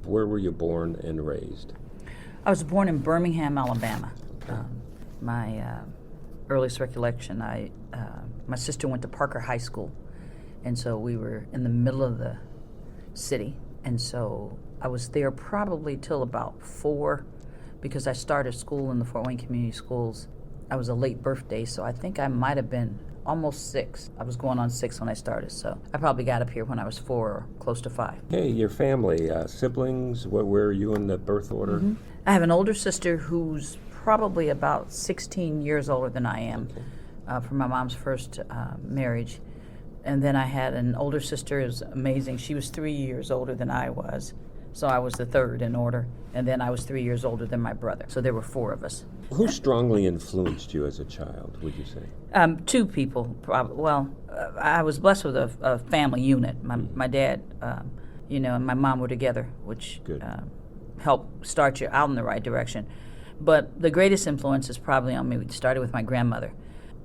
Where were you born and raised? I was born in Birmingham, Alabama. My earliest recollection, my sister went to Parker High School, and so we were in the middle of the city, and so I was there probably till about 4, because I started school in the Fort Wayne Community Schools. I was a late birthday, so I think I might have been almost 6. I was going on 6 when I started, so I probably got up here when I was 4 or close to 5. Hey, your family, siblings, where are you in the birth order? Mm-hmm. I have an older sister who's probably about 16 years older than I am, from my mom's first marriage. And then I had an older sister. It was amazing. She was 3 years older than I was, so I was the third in order. And then I was 3 years older than my brother, so there were 4 of us. Who strongly influenced you as a child, would you say? 2 people. I was blessed with a family unit. My dad, and my mom were together, which helped start you out in the right direction. But the greatest influence is probably on me. It started with my grandmother.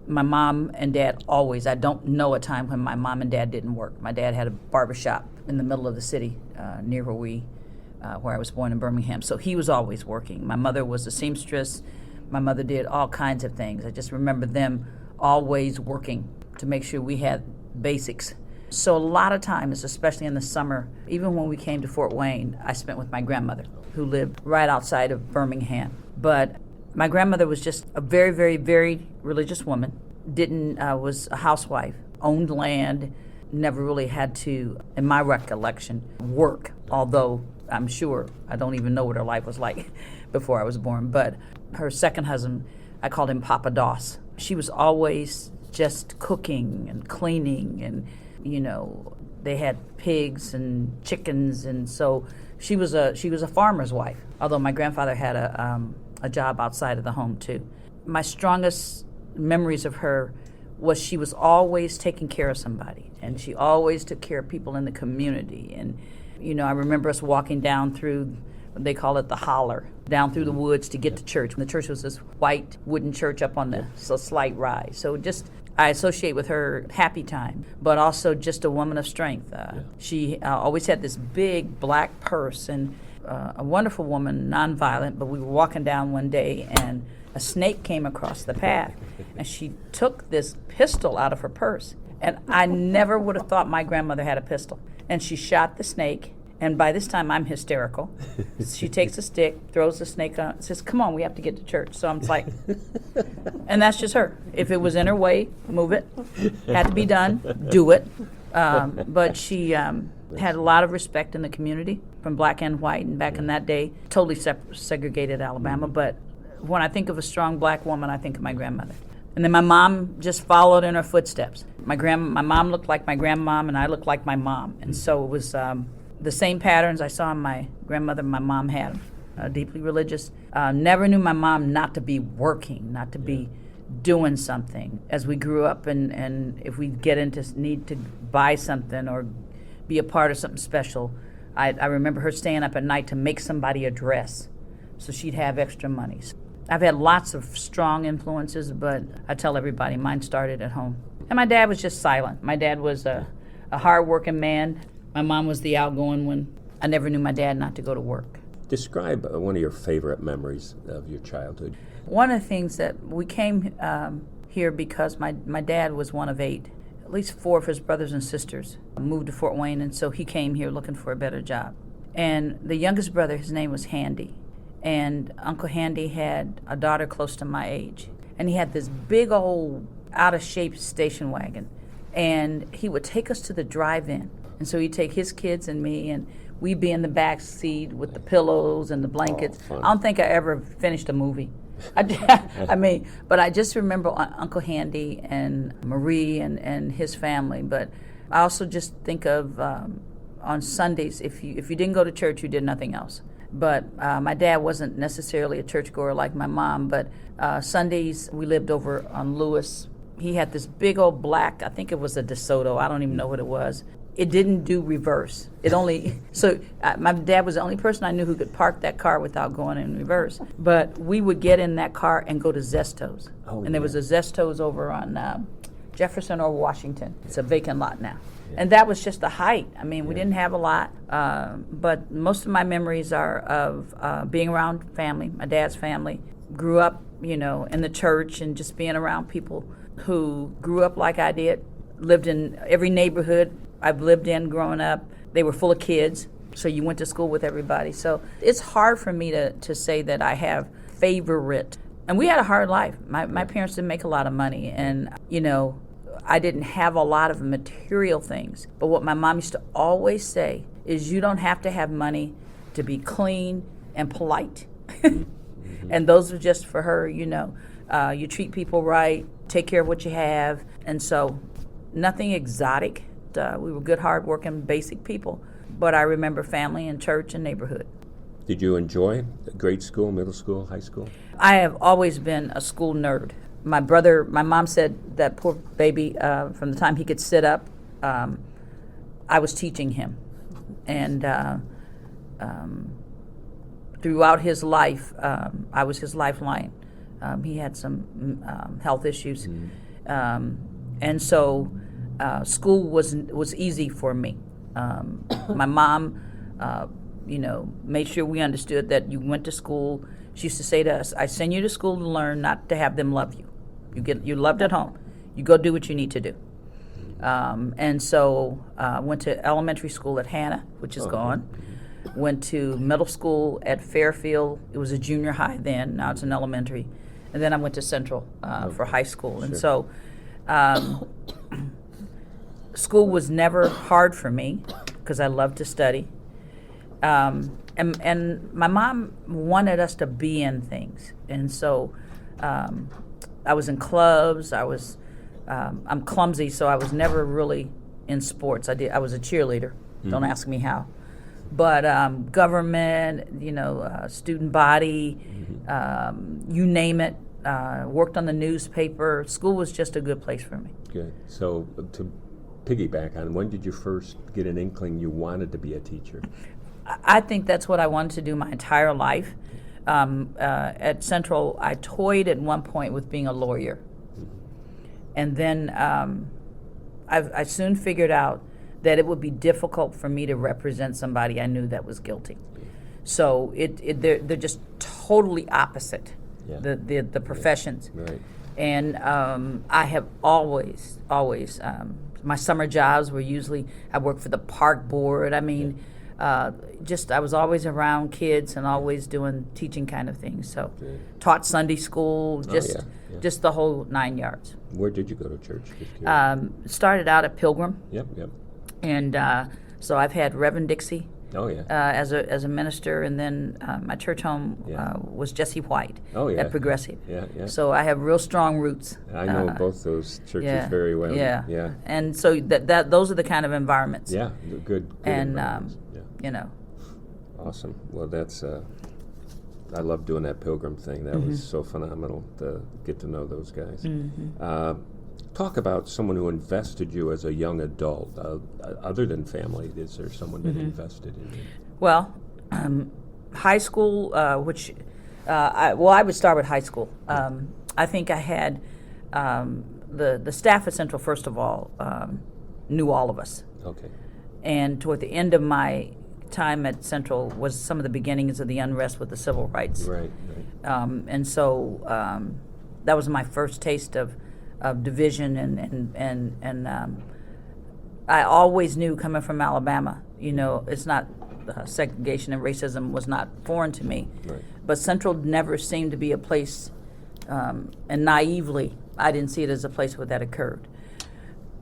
My mom and dad always, I don't know a time when my mom and dad didn't work. My dad had a barbershop in the middle of the city near where I was born in Birmingham. So he was always working. My mother was a seamstress. My mother did all kinds of things. I just remember them always working to make sure we had basics. So a lot of times, especially in the summer, even when we came to Fort Wayne, I spent with my grandmother, who lived right outside of Birmingham. But my grandmother was just a very, very, very religious woman. Was a housewife, owned land, never really had to, in my recollection, work. Although I'm sure I don't even know what her life was like before I was born. But her second husband, I called him Papa Doss. She was always just cooking and cleaning, and they had pigs and chickens, and so she was a farmer's wife. Although my grandfather had a job outside of the home too. My strongest memories of her was she was always taking care of somebody, and she always took care of people in the community. And I remember us walking down through, they call it the holler, down through the woods to get to church. The church was this white wooden church up on a slight rise. So just I associate with her happy time, but also just a woman of strength. She always had this big black purse, and a wonderful woman, nonviolent, but we were walking down one day and a snake came across the path, and she took this pistol out of her purse. And I never would have thought my grandmother had a pistol. And she shot the snake, and by this time I'm hysterical. She takes a stick, throws the snake on, says, "Come on, we have to get to church." So I'm like, and that's just her. If it was in her way, move it. Had to be done, do it. But she had a lot of respect in the community, from black and white, and back in that day, totally segregated Alabama. But when I think of a strong black woman, I think of my grandmother. And then my mom just followed in her footsteps. My mom looked like my grandmom, and I looked like my mom. And so it was the same patterns I saw in my grandmother and my mom had. Deeply religious. Never knew my mom not to be working, not to be doing something. As we grew up, and if we get into need to buy something or be a part of something special, I remember her staying up at night to make somebody a dress so she'd have extra money. I've had lots of strong influences, but I tell everybody mine started at home. And my dad was just silent. My dad was a hard-working man. My mom was the outgoing one. I never knew my dad not to go to work. Describe one of your favorite memories of your childhood. One of the things that we came here because my dad was one of 8. At least 4 of his brothers and sisters moved to Fort Wayne, and so he came here looking for a better job. And the youngest brother, his name was Handy. And Uncle Handy had a daughter close to my age. And he had this big old out-of-shape station wagon. And he would take us to the drive-in. And so he'd take his kids and me, and we'd be in the back seat with the pillows and the blankets. I don't think I ever finished a movie. But I just remember Uncle Handy and Marie and his family. But I also just think of on Sundays, if you didn't go to church, you did nothing else. But my dad wasn't necessarily a churchgoer like my mom, but Sundays we lived over on Lewis. He had this big old black, I think it was a DeSoto, I don't even know what it was. It didn't do reverse. My dad was the only person I knew who could park that car without going in reverse. But we would get in that car and go to Zesto's. There was a Zesto's over on Jefferson or Washington. It's a vacant lot now. And that was just the height. I mean, we Yeah. didn't have a lot, but most of my memories are of being around family, my dad's family. Grew up, in the church and just being around people who grew up like I did, lived in every neighborhood I've lived in growing up. They were full of kids, so you went to school with everybody. So it's hard for me to say that I have favorite. And we had a hard life. My parents didn't make a lot of money, and, I didn't have a lot of material things. But what my mom used to always say is you don't have to have money to be clean and polite. And those are just for her, you treat people right, take care of what you have. And so nothing exotic. We were good, hardworking, basic people. But I remember family and church and neighborhood. Did you enjoy grade school, middle school, high school? I have always been a school nerd. My mom said that poor baby, from the time he could sit up, I was teaching him. And throughout his life, I was his lifeline. He had some health issues. And so school was easy for me. My mom, made sure we understood that you went to school. She used to say to us, I send you to school to learn, not to have them love you. You're loved at home. You go do what you need to do. And so went to elementary school at Hannah, which is gone. Went to middle school at Fairfield. It was a junior high then. Now it's an elementary. And then I went to Central for high school. And so school was never hard for me because I loved to study. And my mom wanted us to be in things. And so I was in clubs. I'm clumsy, so I was never really in sports. I was a cheerleader. Don't ask me how. But government, student body, you name it, worked on the newspaper. School was just a good place for me. Good. So to piggyback on, when did you first get an inkling you wanted to be a teacher? I think that's what I wanted to do my entire life. At Central, I toyed at one point with being a lawyer. And then I soon figured out that it would be difficult for me to represent somebody I knew that was guilty. So they're just totally opposite, the professions. Right. And I have always, my summer jobs were usually, I worked for the park board. I mean, I was always around kids and always doing teaching kind of things. So taught Sunday school, just the whole 9 yards. Where did you go to church? Started out at Pilgrim. Yep. And so I've had Reverend Dixie as a minister, and then my church home was Jesse White at Progressive. Yeah. So I have real strong roots. I know both those churches very well. Yeah. And so that those are the kind of environments. Yeah, good and environments. Awesome. Well, that's I love doing that Pilgrim thing. That was so phenomenal to get to know those guys. Talk about someone who invested you as a young adult. Other than family, is there someone that invested in you? Well, high school, I would start with high school. I think I had the staff at Central, first of all, knew all of us. Okay. And toward the end of my time at Central was some of the beginnings of the unrest with the civil rights. Right. And so that was my first taste of division, and I always knew, coming from Alabama, it's not segregation and racism was not foreign to me. Right. But Central never seemed to be a place, and naively, I didn't see it as a place where that occurred.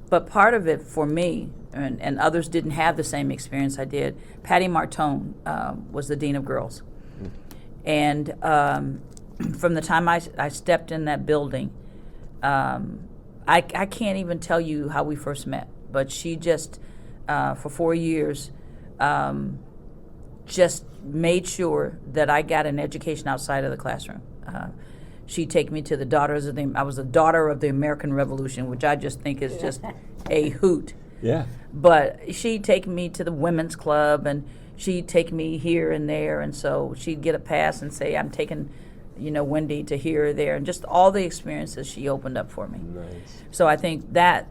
But part of it for me, and others didn't have the same experience I did, Patty Martone was the Dean of Girls. And from the time I stepped in that building, I can't even tell you how we first met, but she just, for 4 years, just made sure that I got an education outside of the classroom. She'd take me to I was the daughter of the American Revolution, which I just think is just a hoot. Yeah. But she'd take me to the women's club, and she'd take me here and there, and so she'd get a pass and say, I'm taking Wendy to here or there, and just all the experiences she opened up for me. Nice. So I think that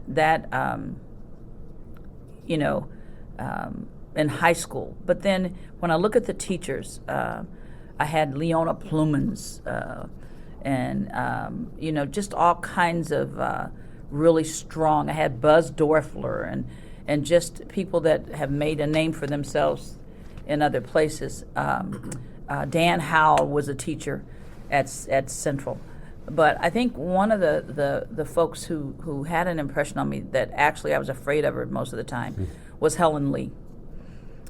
in high school. But then when I look at the teachers, I had Leona Plumans, and just all kinds of really strong. I had Buzz Dorfler, and just people that have made a name for themselves in other places. Dan Howell was a teacher at Central. But I think one of the folks who had an impression on me that actually I was afraid of her most of the time was Helen Lee.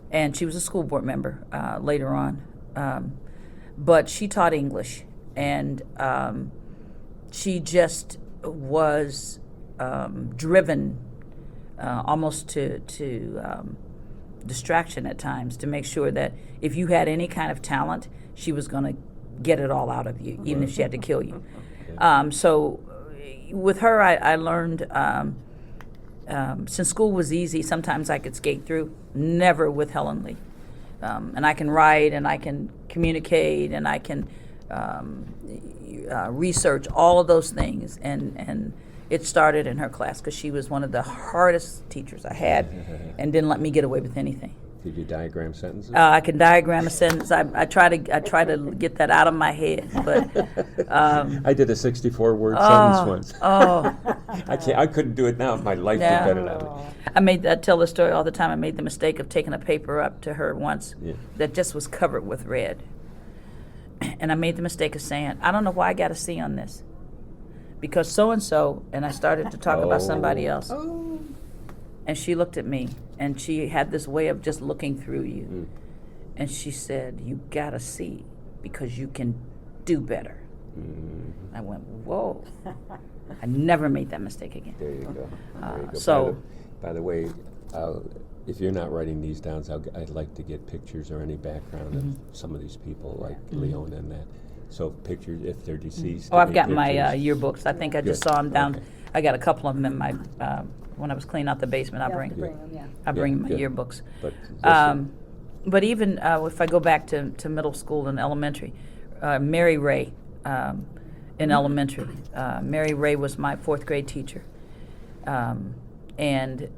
And she was a school board member later on. But she taught English, and she just was driven almost to distraction at times, to make sure that if you had any kind of talent, she was going to get it all out of you, even if she had to kill you. So with her, I learned, since school was easy, sometimes I could skate through. Never with Helen Lee. And I can write, and I can communicate, and I can research, all of those things. And it started in her class, because she was one of the hardest teachers I had and didn't let me get away with anything. Did you diagram sentences? I can diagram a sentence. I try to get that out of my head, but I did a 64-word sentence once. Oh, I couldn't do it now if my life depended on it. I tell the story all the time. I made the mistake of taking a paper up to her once Yeah. that just was covered with red, and I made the mistake of saying, "I don't know why I got a C on this, because so and so," and I started to talk about somebody else. Oh. And she looked at me, and she had this way of just looking through you. And she said, "You gotta see, because you can do better." I went, whoa. I never made that mistake again. There you go. There you go. So, by the way, if you're not writing these down, I'd like to get pictures or any background of some of these people, like Leona and that. So pictures, if they're deceased. I've got pictures. my yearbooks. I think I just Good. saw them down. Okay. I got a couple of them in my, when I was cleaning out the basement, I bring them, I bring my good. yearbooks. But But even if I go back to middle school and elementary, Mary Ray in elementary. Mary Ray was my 4th grade teacher, and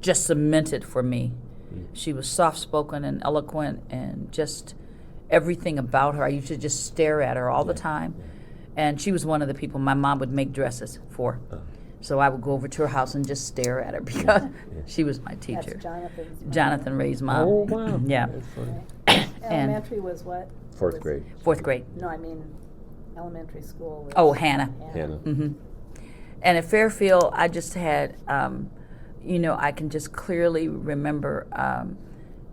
just cemented for me. She was soft-spoken and eloquent, and just everything about her. I used to just stare at her all the time. And she was one of the people my mom would make dresses for. So I would go over to her house and just stare at her, because she was my teacher. That's Jonathan Ray's mom. oh, wow. Yeah. That's funny. Elementary was what? 4th grade. 4th grade. No, I mean elementary school. Was Oh, Hannah. Hannah. And at Fairfield, I just had, I can just clearly remember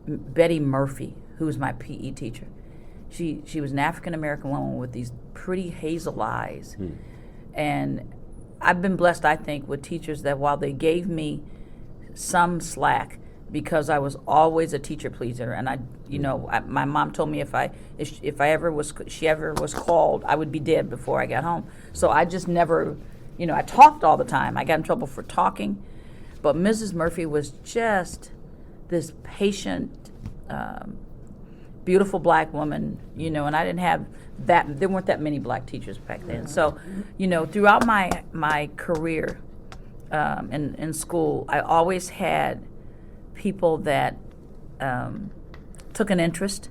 Betty Murphy, who was my PE teacher. She was an African-American woman with these pretty hazel eyes. And I've been blessed, I think, with teachers that while they gave me some slack, because I was always a teacher pleaser, and my mom told me if she ever was called, I would be dead before I got home. So I just never, I talked all the time. I got in trouble for talking, but Mrs. Murphy was just this patient, beautiful black woman, and I didn't have that. There weren't that many black teachers back then. So, throughout my career in school, I always had people that took an interest.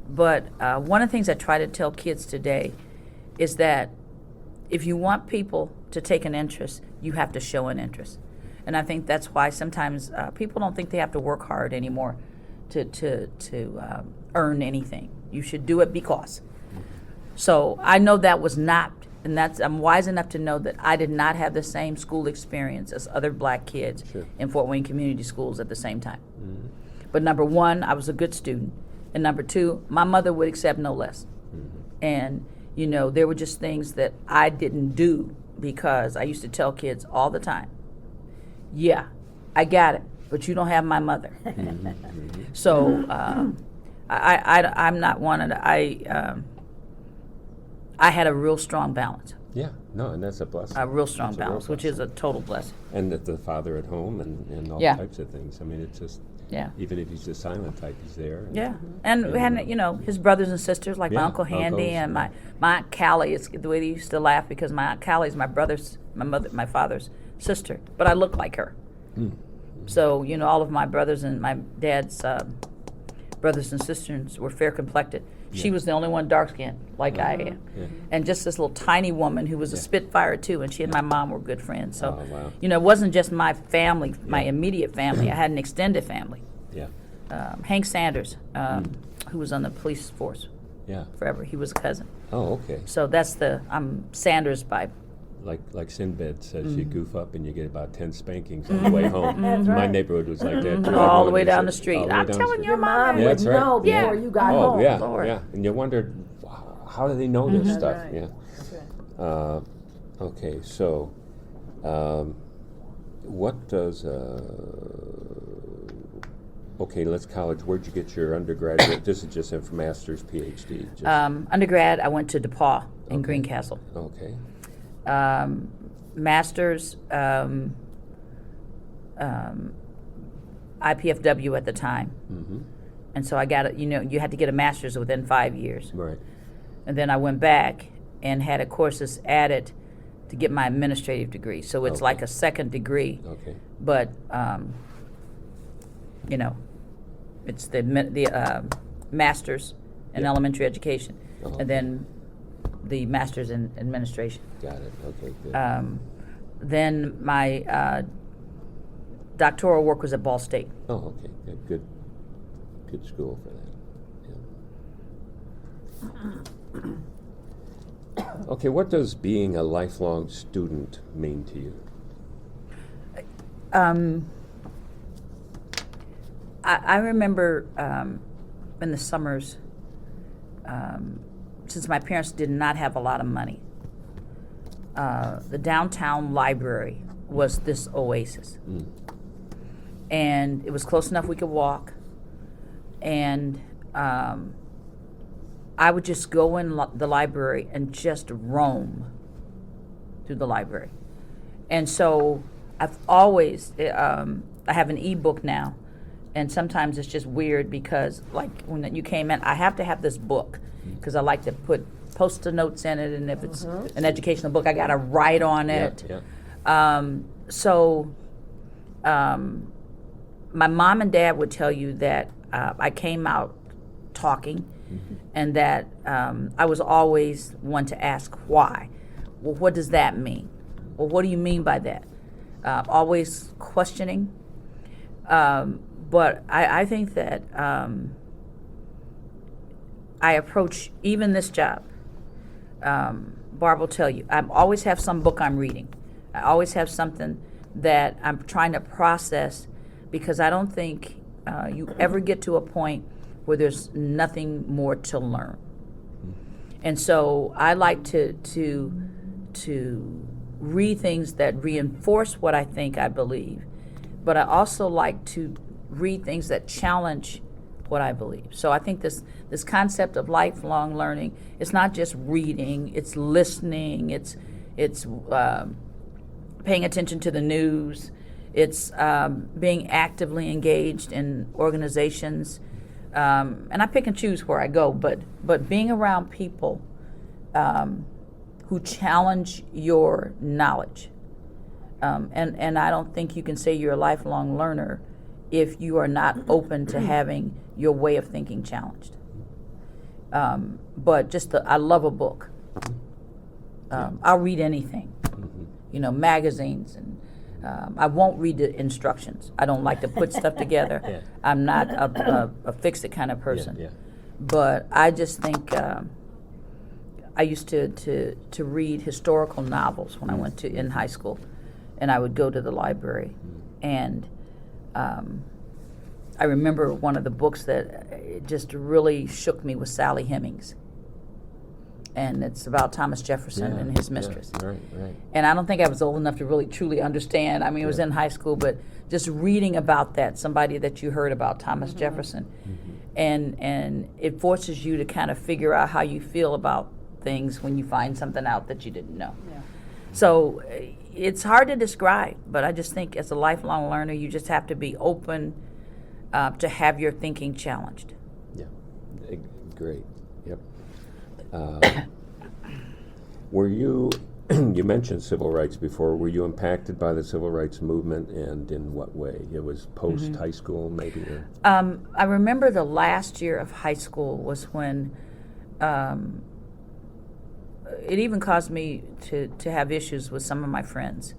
But one of the things I try to tell kids today is that if you want people to take an interest, you have to show an interest. And I think that's why sometimes people don't think they have to work hard anymore to earn anything. You should do it because. So I know that was not, and I'm wise enough to know that I did not have the same school experience as other black kids in Fort Wayne Community Schools at the same time. But number one, I was a good student. And number two, my mother would accept no less. And, there were just things that I didn't do, because I used to tell kids all the time, yeah, I got it, but you don't have my mother. So I'm not one of the, I had a real strong balance. Yeah, no, and that's a blessing. A real strong That's a real balance, which is a total blessing. And that the father at home and all Yeah. types of things. I mean, it's just, Yeah. even if he's the silent type, he's there. Yeah, and we had his brothers and sisters, like my Yeah, Uncle Handy uncles, and yeah. my Aunt Callie. It's the way they used to laugh, because my Aunt Callie is my father's sister, but I look like her. So, you know, all of my brothers and my dad's brothers and sisters were fair complected. She was the only one dark skinned, like I am. Yeah. And just this little tiny woman who was a spitfire too, and she and my mom were good friends. So, Oh, wow. you know, it wasn't just my family, my immediate family. I had an extended family. Yeah. Hank Sanders, who was on the police force Yeah. forever, he was a cousin. Oh, okay. So that's I'm Sanders by. Like Sinbad says, you goof up and you get about 10 spankings on the way home. That's My right. neighborhood was like that too. All the Everyone way was down like, the street. all the way I'm down the telling street. your mom. Mom Yeah, would that's right. know before Yeah. you got Oh, home. yeah, Lord. yeah. And you wondered, how do they know this That's stuff? right. Yeah. That's right. Okay, so what does okay, let's college. Where'd you get your undergraduate? This is just in for master's, PhD. Just, Undergrad, I went to DePaul in Okay. Greencastle. okay. Master's, IPFW at the time. Mm-hmm. And so I got it, you know, you had to get a master's within 5 years. Right. And then I went back and had a courses added to get my administrative degree. So it's Okay. like a second degree, Okay. but, you know, it's the master's in Yeah. elementary education, Oh, and then the master's in administration. Got it. Okay, good. Then my doctoral work was at Ball State. Oh, okay. Yeah, good. Good school for that. Yeah. Okay, what does being a lifelong student mean to you? I remember in the summers, since my parents did not have a lot of money, the downtown library was this oasis. Mm. And it was close enough we could walk. And I would just go in the library and just roam through the library. And so I've always, I have an ebook now, and sometimes it's just weird because, like, when you came in, I have to have this book because I like to put post-it notes in it, and if it's an educational book, I got to write on it. Yeah. My mom and dad would tell you that I came out talking, and that I was always one to ask why. Well, what does that mean? Well, what do you mean by that? Always questioning. But I think that I approach even this job. Barb will tell you, I always have some book I'm reading. I always have something that I'm trying to process, because I don't think you ever get to a point where there's nothing more to learn. And so I like to read things that reinforce what I think I believe, but I also like to read things that challenge what I believe. So I think this concept of lifelong learning, it's not just reading, it's listening, it's paying attention to the news, it's being actively engaged in organizations, and I pick and choose where I go, but being around people who challenge your knowledge. And I don't think you can say you're a lifelong learner if you are not open to having your way of thinking challenged. But I love a book. I'll read anything, magazines, and I won't read the instructions. I don't like to put stuff together. Yeah. I'm not a fix-it kind of person. Yeah. But I just think I used to read historical novels when I went in high school, and I would go to the library, and I remember one of the books that just really shook me was Sally Hemings, and it's about Thomas Jefferson Yeah, and his yeah, mistress. Right. And I don't think I was old enough to really truly understand. I mean, it was in high school, but just reading about that, somebody that you heard about, Thomas Jefferson, and it forces you to kind of figure out how you feel about things when you find something out that you didn't know. Yeah. So it's hard to describe, but I just think as a lifelong learner, you just have to be open to have your thinking challenged. Yeah. Great. Yep. Were you You mentioned civil rights before. Were you impacted by the civil rights movement, and in what way? It was post-high school, maybe? Or? I remember the last year of high school was when it even caused me to have issues with some of my friends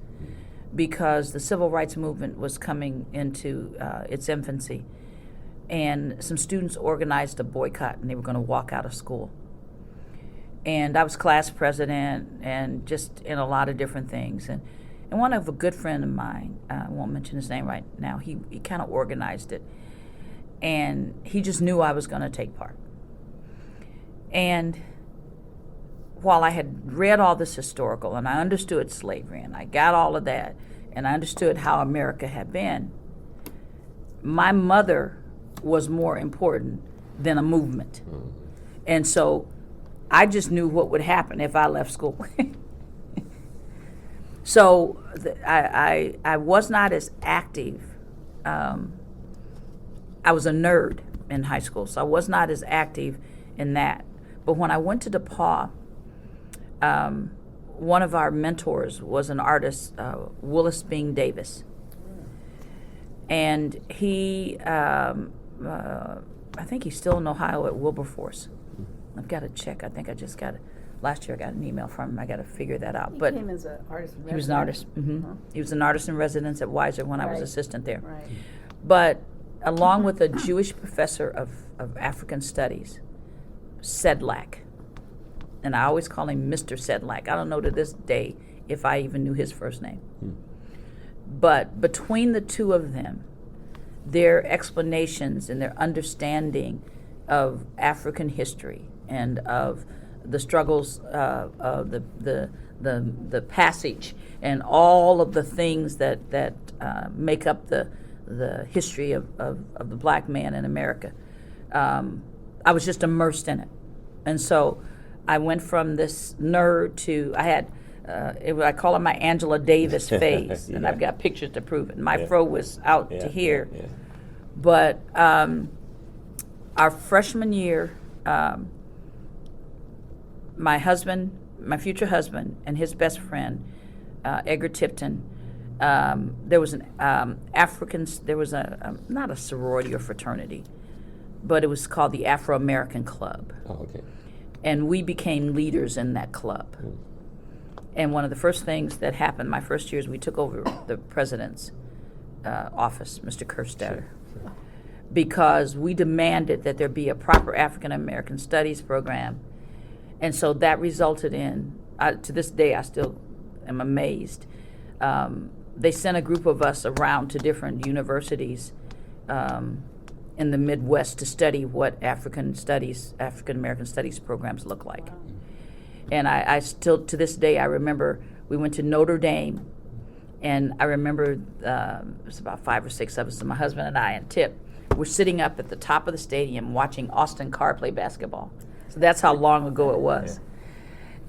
because the civil rights movement was coming into its infancy. And some students organized a boycott, and they were going to walk out of school. And I was class president and just in a lot of different things. And one of a good friend of mine, I won't mention his name right now, he kind of organized it. And he just knew I was going to take part. And while I had read all this historical and I understood slavery and I got all of that and I understood how America had been, my mother was more important than a movement. And so I just knew what would happen if I left school. So I was not as active. I was a nerd in high school, so I was not as active in that. But when I went to DePauw, one of our mentors was an artist, Willis Bing Davis. And he, I think he's still in Ohio at Wilberforce. I've got to check. I think I just got it. Last year I got an email from him. I got to figure that out. He But came as an artist in residence. he was an artist. He was an artist in residence at Weiser when I was Right. assistant there. Right. But along with a Jewish professor of African studies, Sedlak, and I always call him Mr. Sedlak. I don't know to this day if I even knew his first name. But between the two of them, their explanations and their understanding of African history and of the struggles of the passage and all of the things that make up the history of the black man in America. I was just immersed in it. And so I went from this nerd to, I call it my Angela Davis phase, and I've got pictures to prove it. My fro was out to here. But our freshman year, my future husband, and his best friend, Edgar Tipton, there was an not a sorority or fraternity, but it was called the Afro-American Club. Oh, okay. And we became leaders in that club. And one of the first things that happened my first year is we took over the president's office, Mr. Kerstetter, because we demanded that there be a proper African American studies program. And so that resulted in, to this day I still am amazed, they sent a group of us around to different universities in the Midwest to study what African American studies programs look like. And I still, to this day, I remember we went to Notre Dame, and I remember it was about 5 or 6 of us, and my husband and I and Tip were sitting up at the top of the stadium watching Austin Carr play basketball. So that's how long ago it was.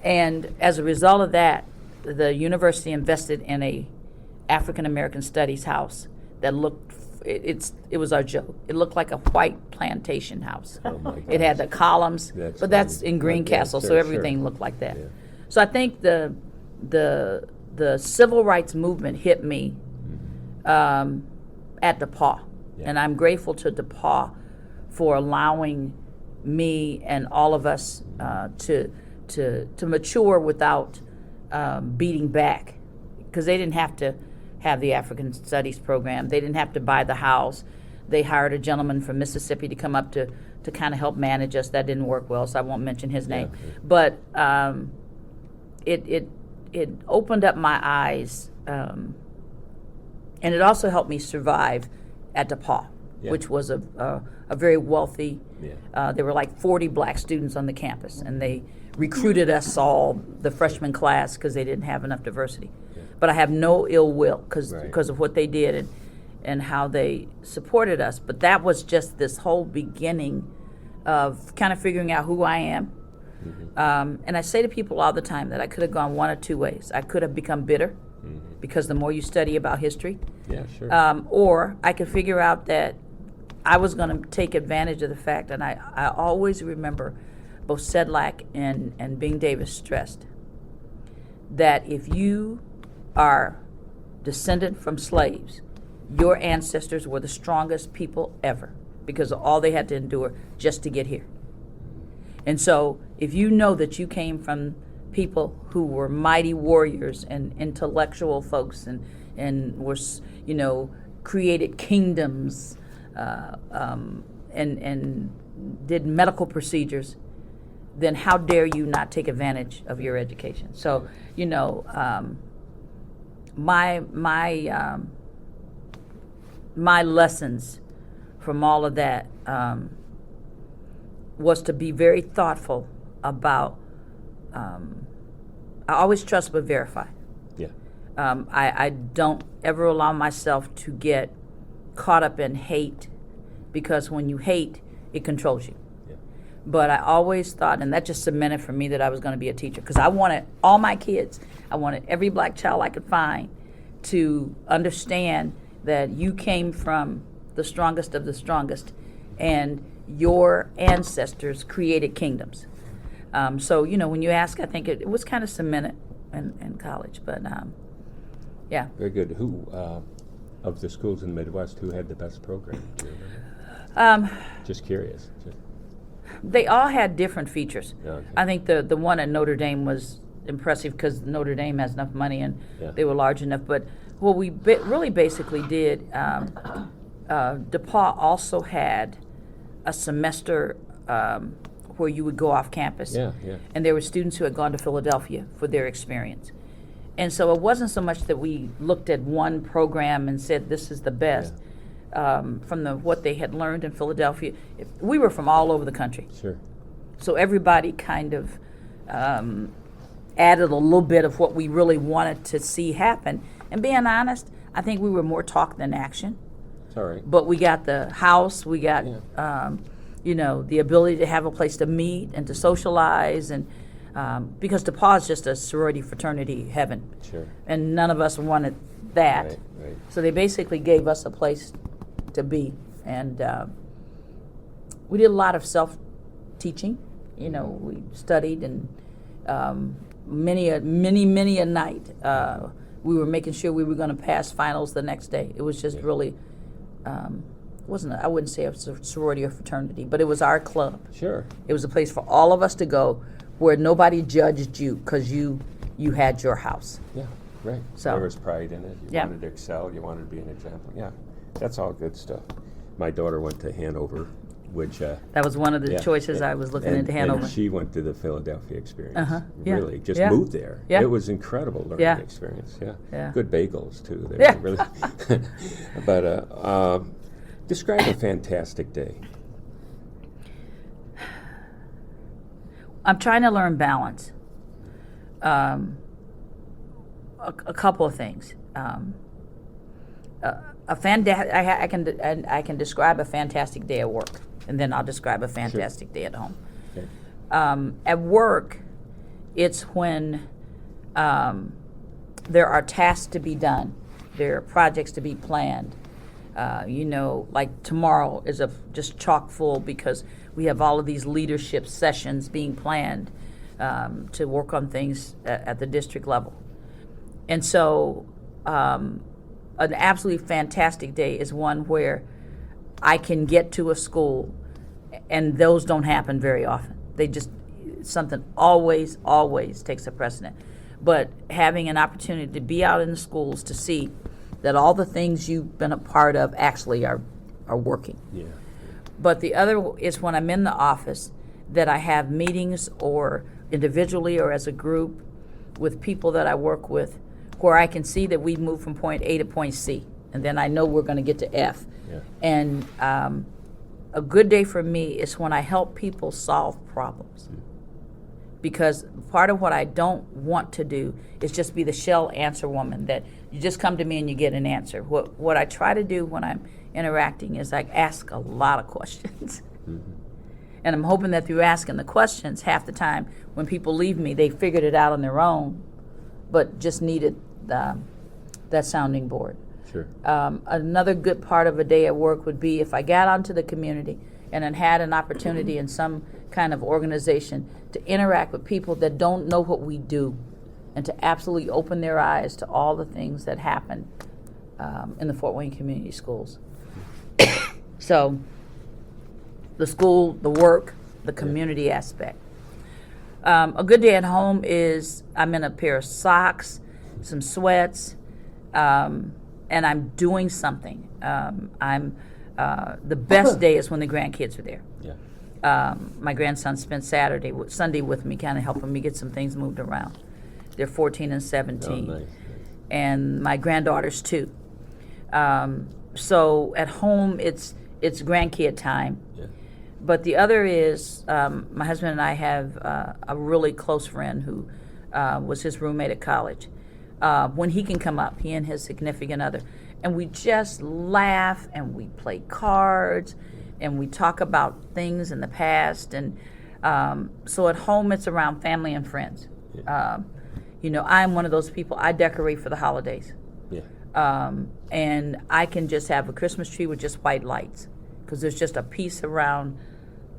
And as a result of that, the university invested in a African American Studies house that looked, it was our joke. It looked like a white plantation house. Oh my It had the columns, That's but that's funny. in Greencastle, Yeah, so sure, everything sure. looked like that. Yeah. So I think the civil rights movement hit me at DePauw, and I'm grateful to DePauw for allowing me and all of us to mature without beating back, because they didn't have to have the African Studies program. They didn't have to buy the house. They hired a gentleman from Mississippi to come up to kind of help manage us. That didn't work well, so I won't mention his name. But it opened up my eyes, and it also helped me survive at DePauw, which was a very wealthy. There were like 40 black students on the campus, and they recruited us all, the freshman class, because they didn't have enough diversity. But I have no ill will because of what they did and how they supported us. But that was just this whole beginning of kind of figuring out who I am. And I say to people all the time that I could have gone one of two ways. I could have become bitter because the more you study about history, or I could figure out that I was going to take advantage of the fact, and I always remember both Sedlak and Bing Davis stressed that if you are descendant from slaves, your ancestors were the strongest people ever because of all they had to endure just to get here. And so if you know that you came from people who were mighty warriors and intellectual folks and were, created kingdoms and did medical procedures, then how dare you not take advantage of your education? So, my lessons from all of that was to be very thoughtful about. I always trust but verify. Yeah. I don't ever allow myself to get caught up in hate, because when you hate, it controls you. Yeah. But I always thought, and that just cemented for me that I was going to be a teacher, because I wanted all my kids, I wanted every black child I could find to understand that you came from the strongest of the strongest, and your ancestors created kingdoms. So, when you ask, I think it was kind of cemented in college, but yeah. Very good. Who, of the schools in the Midwest, who had the best program? Do you remember? Just curious. They all had different features. Okay. I think the one at Notre Dame was impressive because Notre Dame has enough money and they were large enough. But what we really basically did, DePaul also had a semester where you would go off campus. Yeah. And there were students who had gone to Philadelphia for their experience. And so it wasn't so much that we looked at one program and said this is the best. From what they had learned in Philadelphia. We were from all over the country. Sure. So everybody kind of added a little bit of what we really wanted to see happen. And being honest, I think we were more talk than action. It's all right. But we got the house, we got, the ability to have a place to meet and to socialize. And because DePaul is just a sorority fraternity heaven. Sure. And none of us wanted that. Right. So they basically gave us a place to be. And we did a lot of self-teaching. We studied, and many a night we were making sure we were going to pass finals the next day. It was just really, I wouldn't say a sorority or fraternity, but it was our club. Sure. It was a place for all of us to go where nobody judged you because you had your house. Yeah, right. So there was pride in it. You wanted to excel. You wanted to be an example. Yeah, that's all good stuff. My daughter went to Hanover, which... that was one of the choices I was looking into Hanover. And she went to the Philadelphia experience. Yeah. Really, just moved there. Yeah. It was incredible learning experience. Yeah. Good bagels, too. They were really But describe a fantastic day. I'm trying to learn balance. A couple of things. I can describe a fantastic day at work, and then I'll describe a fantastic day at home. Okay. At work, it's when there are tasks to be done, there are projects to be planned. Like tomorrow is just chock full because we have all of these leadership sessions being planned to work on things at the district level. And so an absolutely fantastic day is one where I can get to a school, and those don't happen very often. Something always takes a precedent. But having an opportunity to be out in the schools to see that all the things you've been a part of actually are working. Yeah. But the other is when I'm in the office that I have meetings, or individually or as a group, with people that I work with, where I can see that we've moved from point A to point C, and then I know we're going to get to F. Yeah. And a good day for me is when I help people solve problems. Because part of what I don't want to do is just be the shell answer woman, that you just come to me and you get an answer. What I try to do when I'm interacting is I ask a lot of questions. Mm-hmm. And I'm hoping that through asking the questions, half the time when people leave me, they figured it out on their own, but just needed that sounding board. Sure. Another good part of a day at work would be if I got onto the community and then had an opportunity in some kind of organization to interact with people that don't know what we do and to absolutely open their eyes to all the things that happen in the Fort Wayne Community Schools. So the school, the work, the community aspect. A good day at home is I'm in a pair of socks, some sweats, and I'm doing something. The best day is when the grandkids are there. Yeah. My grandson spent Sunday with me, kind of helping me get some things moved around. They're 14 and 17. Oh, nice. And my granddaughters too. So at home, it's grandkid time. Yeah. But the other is my husband and I have a really close friend who was his roommate at college. When he can come up, he and his significant other, and we just laugh and we play cards and we talk about things in the past. And so at home, it's around family and friends. Yeah. I'm one of those people, I decorate for the holidays. Yeah. And I can just have a Christmas tree with just white lights because there's just a peace around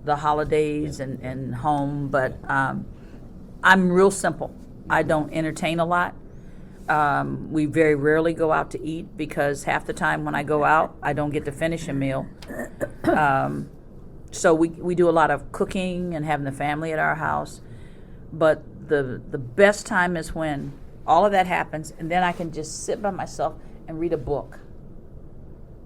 the holidays and home. But I'm real simple. I don't entertain a lot. We very rarely go out to eat because half the time when I go out, I don't get to finish a meal. So we do a lot of cooking and having the family at our house. But the best time is when all of that happens, and then I can just sit by myself and read a book.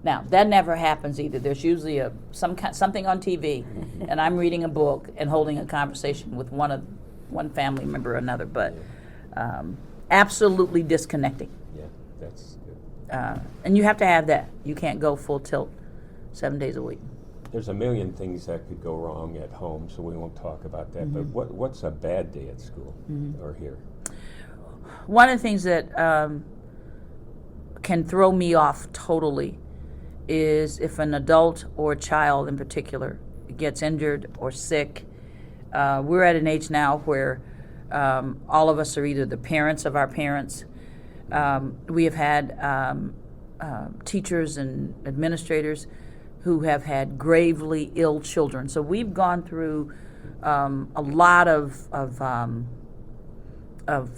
Now, that never happens either. There's usually something on TV, and I'm reading a book and holding a conversation with one family member or another, but absolutely disconnecting. Yeah, that's good. And you have to have that. You can't go full tilt 7 days a week. There's a million things that could go wrong at home, so we won't talk about that. But what's a bad day at school or here? One of the things that can throw me off totally is if an adult or a child in particular gets injured or sick. We're at an age now where all of us are either the parents of our parents. We have had teachers and administrators who have had gravely ill children. So we've gone through a lot of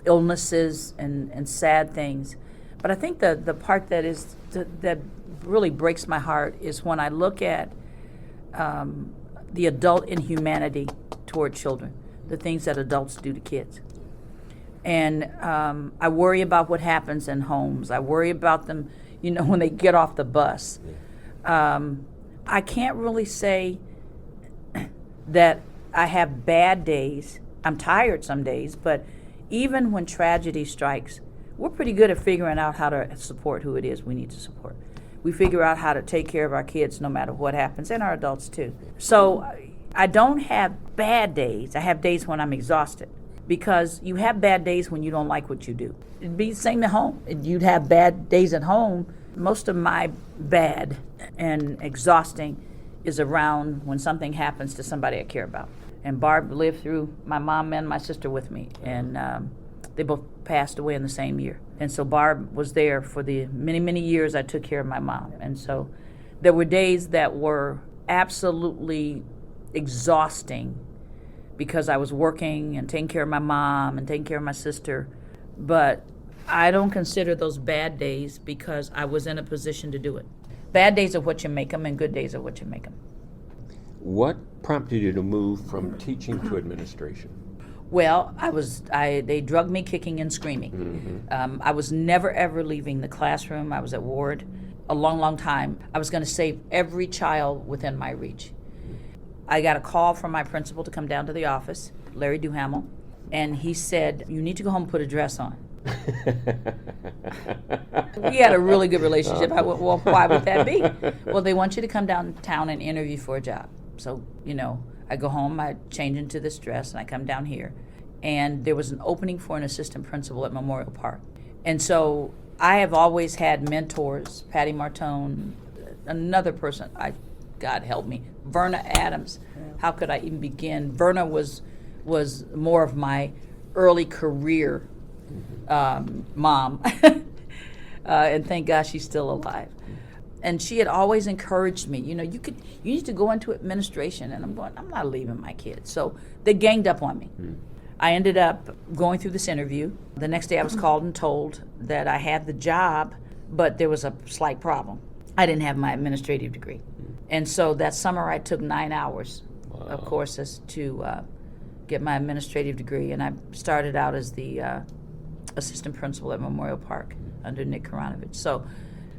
illnesses and sad things. But I think the part that really breaks my heart is when I look at the adult inhumanity toward children, the things that adults do to kids. And I worry about what happens in homes. I worry about them, when they get off the bus. I can't really say that I have bad days. I'm tired some days, but even when tragedy strikes, we're pretty good at figuring out how to support who it is we need to support. We figure out how to take care of our kids no matter what happens, and our adults too. So I don't have bad days. I have days when I'm exhausted, because you have bad days when you don't like what you do. It'd be the same at home. You'd have bad days at home. Most of my bad and exhausting is around when something happens to somebody I care about. And Barb lived through my mom and my sister with me, and they both passed away in the same year. And so Barb was there for the many, many years I took care of my mom. And so there were days that were absolutely exhausting because I was working and taking care of my mom and taking care of my sister. But I don't consider those bad days because I was in a position to do it. Bad days are what you make them, and good days are what you make them. What prompted you to move from teaching to administration? Well, they drugged me kicking and screaming. I was never, ever leaving the classroom. I was at Ward a long, long time. I was going to save every child within my reach. I got a call from my principal to come down to the office, Larry Duhamel, and he said, "You need to go home and put a dress on." We had a really good relationship. I went, "Well, why would that be?" "Well, they want you to come downtown and interview for a job." So, I go home, I change into this dress, and I come down here. And there was an opening for an assistant principal at Memorial Park. And so I have always had mentors, Patty Martone, another person, God help me, Verna Adams. How could I even begin? Verna was more of my early career mom. And thank God she's still alive. And she had always encouraged me, you need to go into administration. And I'm going, I'm not leaving my kids. So they ganged up on me. I ended up going through this interview. The next day I was called and told that I had the job, but there was a slight problem. I didn't have my administrative degree. And so that summer I took 9 hours of courses to get my administrative degree, and I started out as the assistant principal at Memorial Park under Nick Karanovich.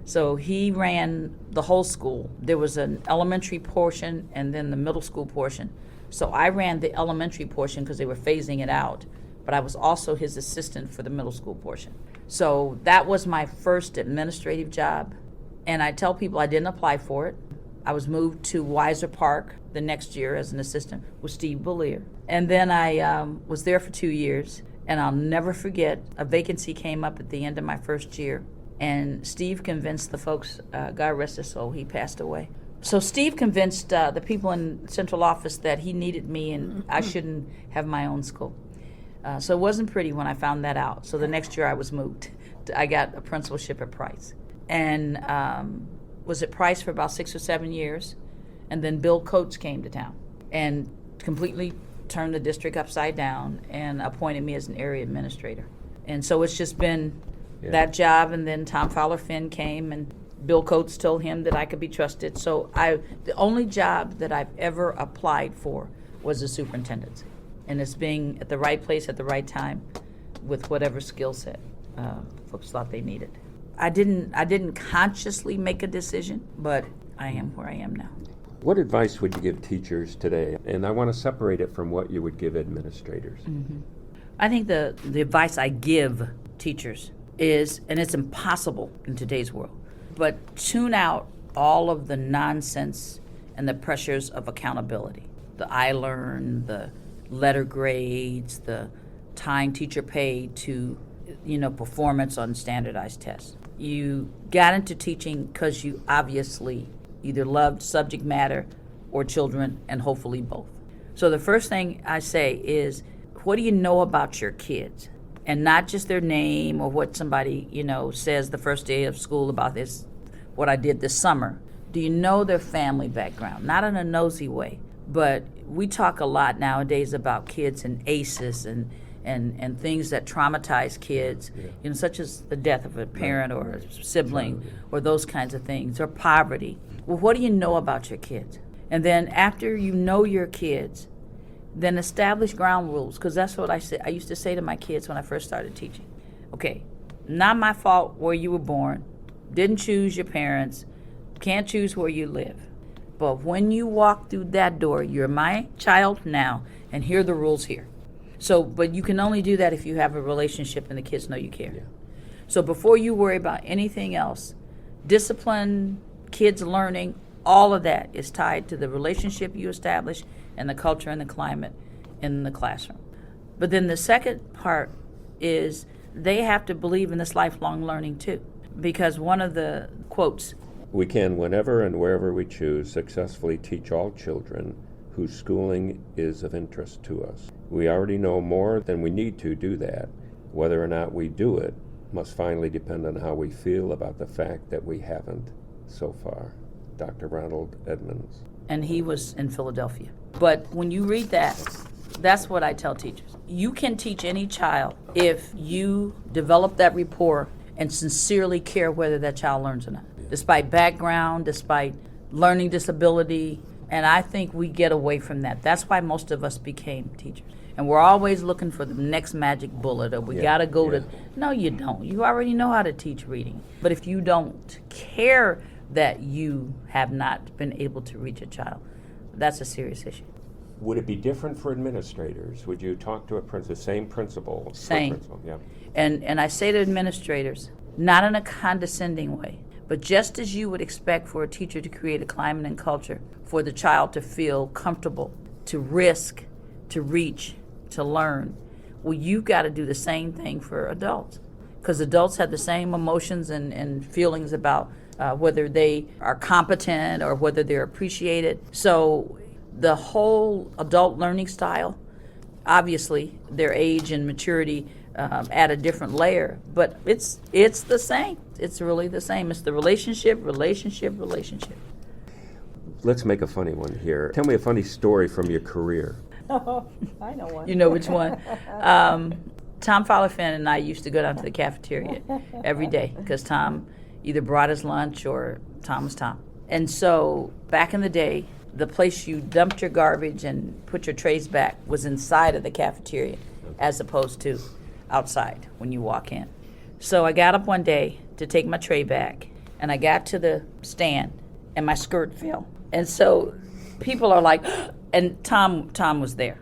So he ran the whole school. There was an elementary portion and then the middle school portion. So I ran the elementary portion because they were phasing it out, but I was also his assistant for the middle school portion. So that was my first administrative job, and I tell people I didn't apply for it. I was moved to Weiser Park the next year as an assistant with Steve Bollier. And then I was there for 2 years, and I'll never forget, a vacancy came up at the end of my first year, and Steve convinced the folks, God rest his soul, he passed away. So Steve convinced the people in central office that he needed me and I shouldn't have my own school. So it wasn't pretty when I found that out. So the next year I was moved. I got a principalship at Price. And was at Price for about 6 or 7 years. And then Bill Coates came to town and completely turned the district upside down and appointed me as an area administrator. And so it's just been that job, and then Tom Fowler-Finn came and Bill Coates told him that I could be trusted. So the only job that I've ever applied for was the superintendency. And it's being at the right place at the right time with whatever skill set folks thought they needed. I didn't consciously make a decision, but I am where I am now. What advice would you give teachers today? And I want to separate it from what you would give administrators. Mm-hmm. I think the advice I give teachers is, and it's impossible in today's world, but tune out all of the nonsense and the pressures of accountability. The I Learn, the letter grades, the tying teacher pay to, performance on standardized tests. You got into teaching because you obviously either loved subject matter or children, and hopefully both. So the first thing I say is, what do you know about your kids? And not just their name or what somebody, says the first day of school about this, what I did this summer. Do you know their family background? Not in a nosy way, but we talk a lot nowadays about kids and ACEs and things that traumatize kids, such as the death of a parent or a sibling or those kinds of things, or poverty. Well, what do you know about your kids? And then after you know your kids, then establish ground rules, because that's what I used to say to my kids when I first started teaching. Okay, not my fault where you were born, didn't choose your parents, can't choose where you live. But when you walk through that door, you're my child now, and here are the rules here. So, but you can only do that if you have a relationship and the kids know you care. Yeah. So before you worry about anything else, discipline, kids learning, all of that is tied to the relationship you establish and the culture and the climate in the classroom. But then the second part is they have to believe in this lifelong learning too. Because one of the quotes, "We can, whenever and wherever we choose, successfully teach all children whose schooling is of interest to us. We already know more than we need to do that. Whether or not we do it must finally depend on how we feel about the fact that we haven't so far." Dr. Ronald Edmonds. And he was in Philadelphia. But when you read that, that's what I tell teachers. You can teach any child if you develop that rapport and sincerely care whether that child learns or not, despite background, despite learning disability. And I think we get away from that. That's why most of us became teachers. And we're always looking for the next magic bullet, or we got to go to. No, you don't. You already know how to teach reading. But if you don't care that you have not been able to reach a child, that's a serious issue. Would it be different for administrators? Would you talk to the same principal? Same. And I say to administrators, not in a condescending way, but just as you would expect for a teacher to create a climate and culture for the child to feel comfortable, to risk, to reach, to learn, well, you've got to do the same thing for adults. Because adults have the same emotions and feelings about whether they are competent or whether they're appreciated. So the whole adult learning style, obviously their age and maturity add a different layer, but it's the same. It's really the same. It's the relationship. Let's make a funny one here. Tell me a funny story from your career. Oh, I know one. You know which one? Tom Fowler-Finn and I used to go down to the cafeteria every day because Tom either brought his lunch or Tom was Tom. And so back in the day, the place you dumped your garbage and put your trays back was inside of the cafeteria as opposed to outside when you walk in. So I got up one day to take my tray back, and I got to the stand, and my skirt fell. And so people are like, and Tom was there.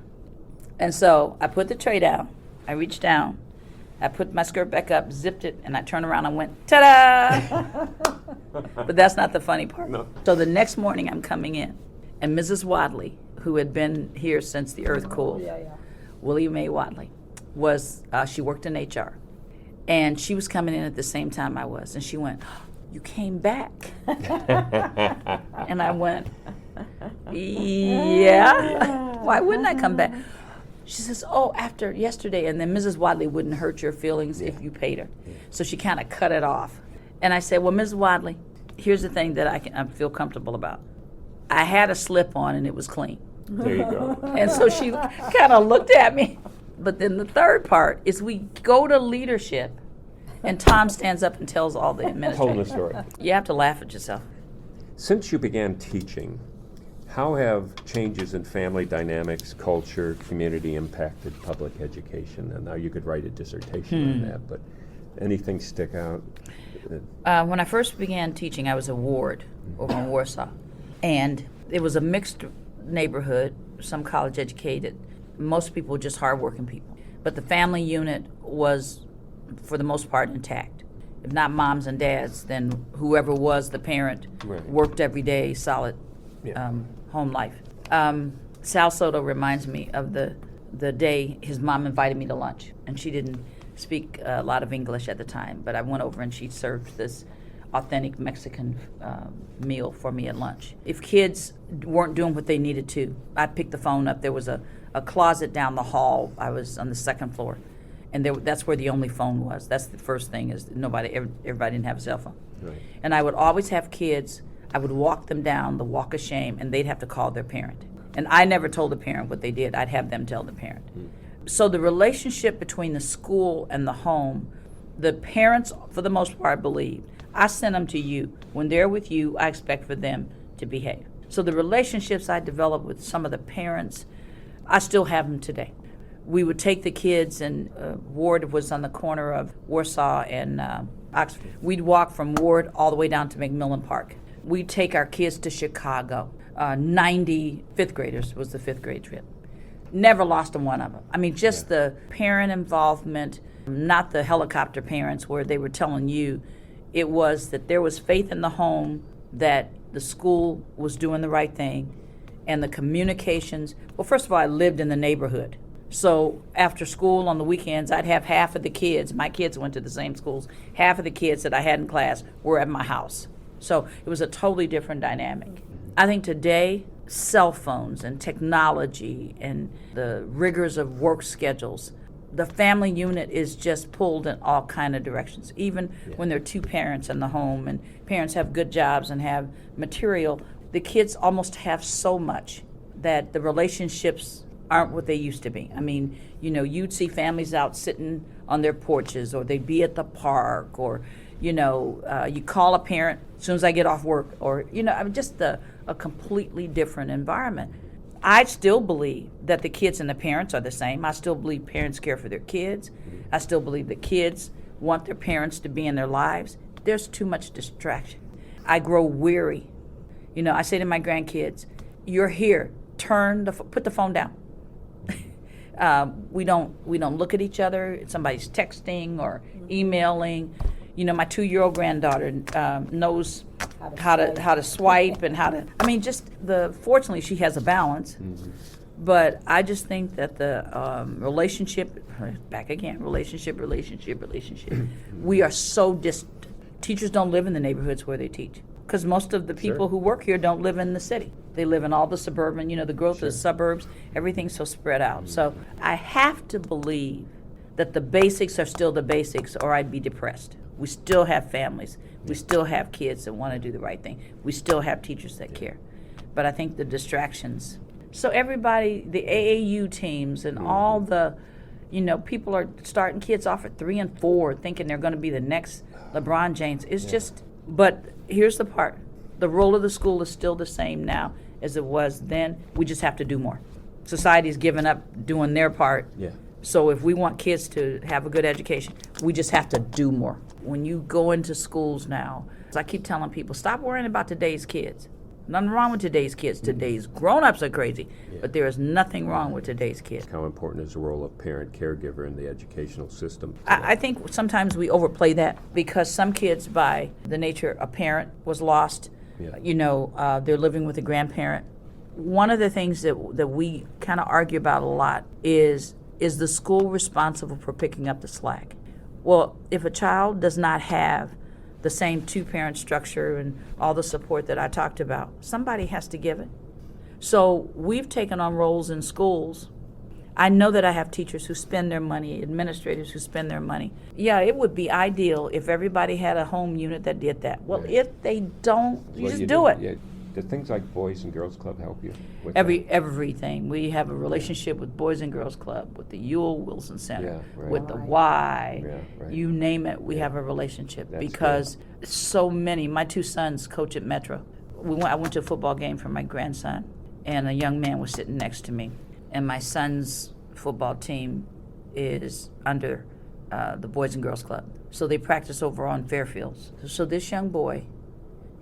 And so I put the tray down. I reached down. I put my skirt back up, zipped it, and I turned around and went, ta-da! But that's not the funny part. No. So the next morning I'm coming in, and Mrs. Wadley, who had been here since the earth cooled, Yeah. Willie Mae Wadley, she worked in HR. And she was coming in at the same time I was. And she went, you came back. And I went, yeah. Why wouldn't I come back? She says, oh, after yesterday. And then Mrs. Wadley wouldn't hurt your feelings if you paid her. So she kind of cut it off. And I said, well, Mrs. Wadley, here's the thing that I feel comfortable about. I had a slip on and it was clean. There you go. And so she kind of looked at me. But then the third part is we go to leadership, and Tom stands up and tells all the Told the administrators. story. You have to laugh at yourself. Since you began teaching, how have changes in family dynamics, culture, community impacted public education? And now you could write a dissertation on that, but anything stick out? When I first began teaching, I was a ward over in Warsaw. And it was a mixed neighborhood, some college educated. Most people were just hardworking people. But the family unit was, for the most part, intact. If not moms and dads, then whoever was the parent worked every day, solid home life. Sal Soto reminds me of the day his mom invited me to lunch. And she didn't speak a lot of English at the time, but I went over and she served this authentic Mexican meal for me at lunch. If kids weren't doing what they needed to, I'd pick the phone up. There was a closet down the hall. I was on the second floor, and that's where the only phone was. That's the first thing, is everybody didn't have a cell phone. Right. And I would always have kids, I would walk them down the walk of shame, and they'd have to call their parent. And I never told the parent what they did. I'd have them tell the parent. So the relationship between the school and the home, the parents, for the most part, believed, I sent them to you. When they're with you, I expect for them to behave. So the relationships I developed with some of the parents, I still have them today. We would take the kids, and Ward was on the corner of Warsaw and Oxford. We'd walk from Ward all the way down to McMillan Park. We'd take our kids to Chicago. 90 fifth graders was the fifth grade trip. Never lost one of them. I mean, just the parent involvement, not the helicopter parents where they were telling you. It was that there was faith in the home, that the school was doing the right thing, and the communications. Well, first of all, I lived in the neighborhood. So after school on the weekends, I'd have half of the kids, my kids went to the same schools, half of the kids that I had in class were at my house. So it was a totally different dynamic. I think today, cell phones and technology and the rigors of work schedules, the family unit is just pulled in all kind of directions. Even when there are two parents in the home and parents have good jobs and have material, the kids almost have so much that the relationships aren't what they used to be. I mean, you'd see families out sitting on their porches, or they'd be at the park, or, you call a parent as soon as I get off work, or, just a completely different environment. I still believe that the kids and the parents are the same. I still believe parents care for their kids. I still believe that kids want their parents to be in their lives. There's too much distraction. I grow weary. I say to my grandkids, you're here. Put the phone down. We don't look at each other. Somebody's texting or emailing. My 2-year-old granddaughter knows how to swipe and how to. I mean, fortunately, she has a balance. Mm-hmm. But I just think that the relationship. We are so distant. Teachers don't live in the neighborhoods where they teach, because most of the people who work here don't live in the city. They live in all the suburban. The growth of the suburbs. Everything's so spread out. Mm-hmm. So I have to believe that the basics are still the basics, or I'd be depressed. We still have families. We still have kids that want to do the right thing. We still have teachers that care. But I think the distractions So everybody, the AAU teams and all the, people are starting kids off at 3 and 4 thinking they're going to be the next LeBron James. It's just, but here's the part. The role of the school is still the same now as it was then. We just have to do more. Society's given up doing their part. Yeah. So if we want kids to have a good education, we just have to do more. When you go into schools now, I keep telling people, stop worrying about today's kids. Nothing wrong with today's kids. Today's grown-ups are crazy, but there is nothing wrong with today's kids. How important is the role of parent-caregiver in the educational system? I think sometimes we overplay that because some kids, by the nature a parent was lost, they're living with a grandparent. One of the things that we kind of argue about a lot is the school responsible for picking up the slack? Well, if a child does not have the same two-parent structure and all the support that I talked about, somebody has to give it. So we've taken on roles in schools. I know that I have teachers who spend their money, administrators who spend their money. Yeah, it would be ideal if everybody had a home unit that did that. Well, if they don't, you just do it. Yeah. Do things like Boys and Girls Club help you with Everything. We have a relationship with Boys and Girls Club, with the Ewell Wilson Center, with the Y. You name it, we have a relationship. That's because so many. My 2 sons coach at Metro. I went to a football game for my grandson, and a young man was sitting next to me. And my son's football team is under the Boys and Girls Club. So they practice over on Fairfields. So this young boy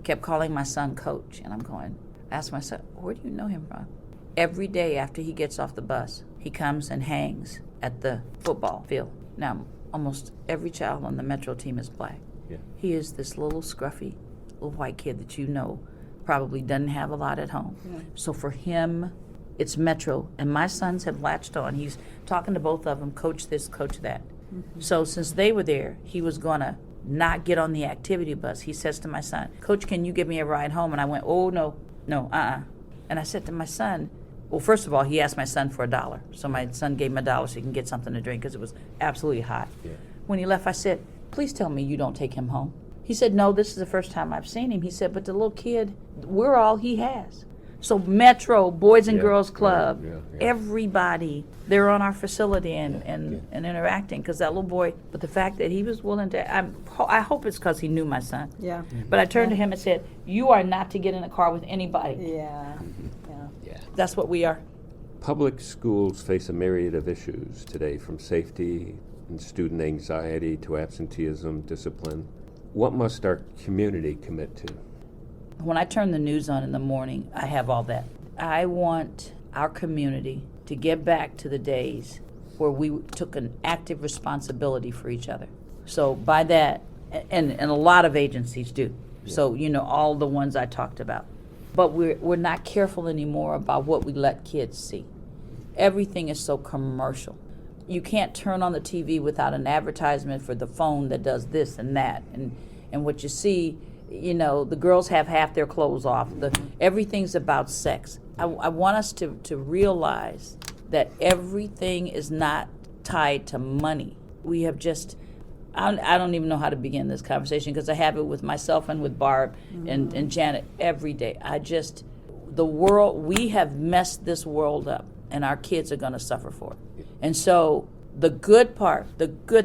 kept calling my son coach, and I'm going, ask my son, where do you know him from? Every day after he gets off the bus, he comes and hangs at the football field. Now, almost every child on the Metro team is black. Yeah. He is this little scruffy little white kid that probably doesn't have a lot at home. Yeah. So for him, it's Metro, and my sons have latched on. He's talking to both of them, coach this, coach that. Mm-hmm. So since they were there, he was going to not get on the activity bus. He says to my son, Coach, can you give me a ride home? And I went, oh, no, And I said to my son, well, first of all, he asked my son for $1. So my son gave him $1 so he can get something to drink because it was absolutely hot. Yeah. When he left, I said, please tell me you don't take him home. He said, no, this is the first time I've seen him. He said, but the little kid, we're all he has. So Metro, Boys and Girls Club, everybody, they're on our facility and interacting because that little boy, but the fact that he was willing to, I hope it's because he knew my son. Yeah. But I turned to him and said, you are not to get in a car with anybody. Yeah. That's what we are. Public schools face a myriad of issues today, from safety and student anxiety to absenteeism, discipline. What must our community commit to? When I turn the news on in the morning, I have all that. I want our community to get back to the days where we took an active responsibility for each other. So by that, and a lot of agencies do. Yeah. So, all the ones I talked about. But we're not careful anymore about what we let kids see. Everything is so commercial. You can't turn on the TV without an advertisement for the phone that does this and that. And what you see, the girls have half their clothes off. Everything's about sex. I want us to realize that everything is not tied to money. We have just, I don't even know how to begin this conversation because I have it with myself and with Barb and Janet every day. We have messed this world up, and our kids are going to suffer for it. And so the good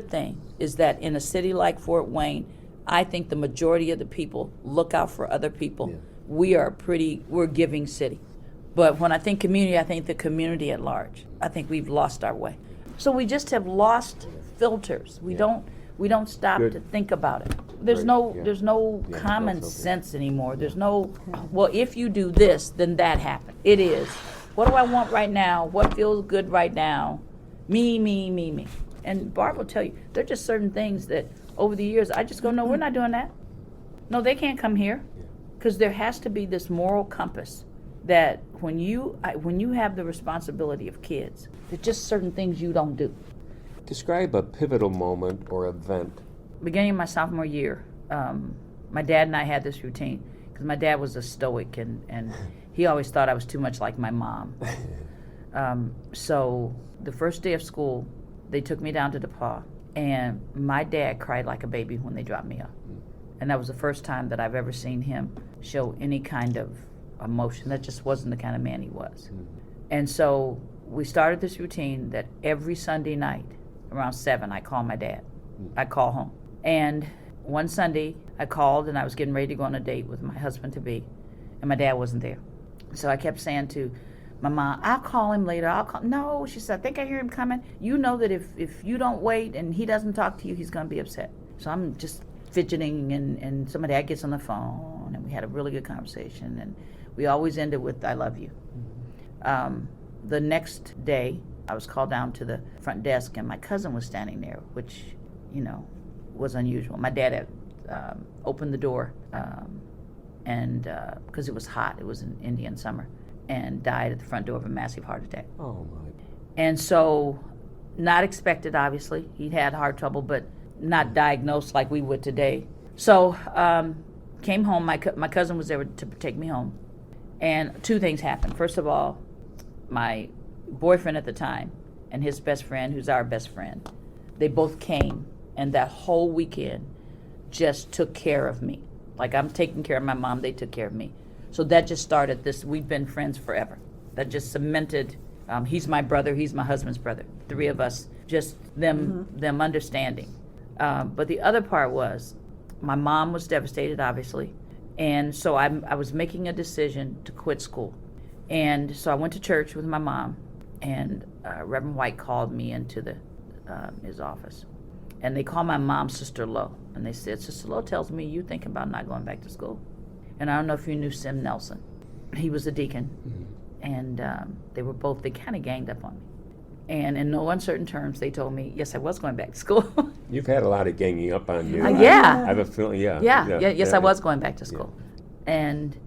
thing is that in a city like Fort Wayne, I think the majority of the people look out for other people. Yeah. We're a giving city. But when I think community, I think the community at large. I think we've lost our way. So we just have lost filters. We don't stop to think about it. There's no common sense anymore. There's no, well, if you do this, then that happened. It is, what do I want right now? What feels good right now? Me. And Barb will tell you, there are just certain things that over the years, I just go, no, we're not doing that. No, they can't come here. Because there has to be this moral compass that when you have the responsibility of kids, there's just certain things you don't do. Describe a pivotal moment or event. Beginning of my sophomore year, my dad and I had this routine because my dad was a stoic and he always thought I was too much like my mom. So the first day of school, they took me down to DePaul, and my dad cried like a baby when they dropped me off. And that was the first time that I've ever seen him show any kind of emotion. That just wasn't the kind of man he was. And so we started this routine that every Sunday night around 7, I call my dad. I call home. And one Sunday, I called and I was getting ready to go on a date with my husband-to-be, and my dad wasn't there. So I kept saying to my mom, I'll call him later. No, she said, I think I hear him coming. You know that if you don't wait and he doesn't talk to you, he's going to be upset. So I'm just fidgeting, and so my dad gets on the phone, and we had a really good conversation, and we always ended with, I love you. The next day, I was called down to the front desk, and my cousin was standing there, which, was unusual. My dad had opened the door, and because it was hot, it was an Indian summer, and died at the front door of a massive heart attack. Oh, my. And so, not expected, obviously. He'd had heart trouble, but not diagnosed like we would today. So, came home. My cousin was there to take me home. And 2 things happened. First of all, my boyfriend at the time and his best friend, who's our best friend, they both came, and that whole weekend just took care of me. Like I'm taking care of my mom, they took care of me. So that just started this, we've been friends forever. That just cemented, he's my brother, he's my husband's brother. 3 of us, just them understanding. But the other part was, my mom was devastated, obviously. And so I was making a decision to quit school. And so I went to church with my mom, and Reverend White called me into his office. And they called my mom Sister Lowe. And they said, Sister Lowe tells me you thinking about not going back to school. And I don't know if you knew Sim Nelson. He was a deacon. And they kind of ganged up on me. And in no uncertain terms, they told me, yes, I was going back to school. You've had a lot of ganging up on you. Yeah. I have a feeling, Yes, I was going back to school. Yeah. And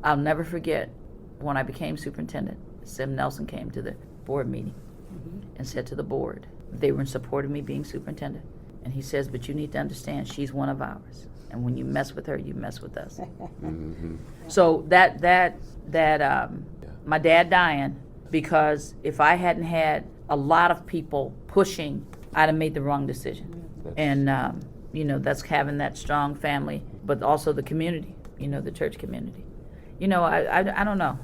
I'll never forget when I became superintendent, Sim Nelson came to the board meeting and said to the board, they were in support of me being superintendent. And he says, but you need to understand, she's one of ours. And when you mess with her, you mess with us. So my dad dying, because if I hadn't had a lot of people pushing, I'd have made the wrong decision. And, that's having that strong family, but also the community, the church community. I don't know.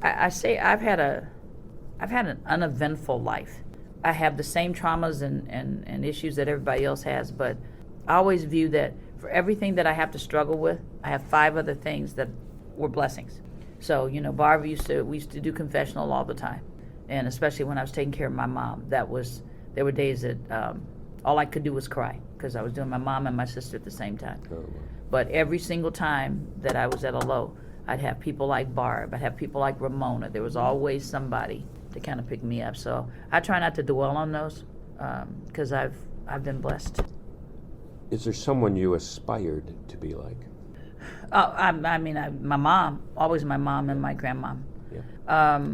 I say I've had an uneventful life. I have the same traumas and issues that everybody else has, but I always view that for everything that I have to struggle with, I have 5 other things that were blessings. So, Barbara we used to do confessional all the time. And especially when I was taking care of my mom, there were days that all I could do was cry, because I was doing my mom and my sister at the same time. Oh, wow. But every single time that I was at a low, I'd have people like Barb, I'd have people like Ramona. There was always somebody to kind of pick me up. So I try not to dwell on those, because I've been blessed. Is there someone you aspired to be like? My mom, always my mom and my grandmom. Yeah.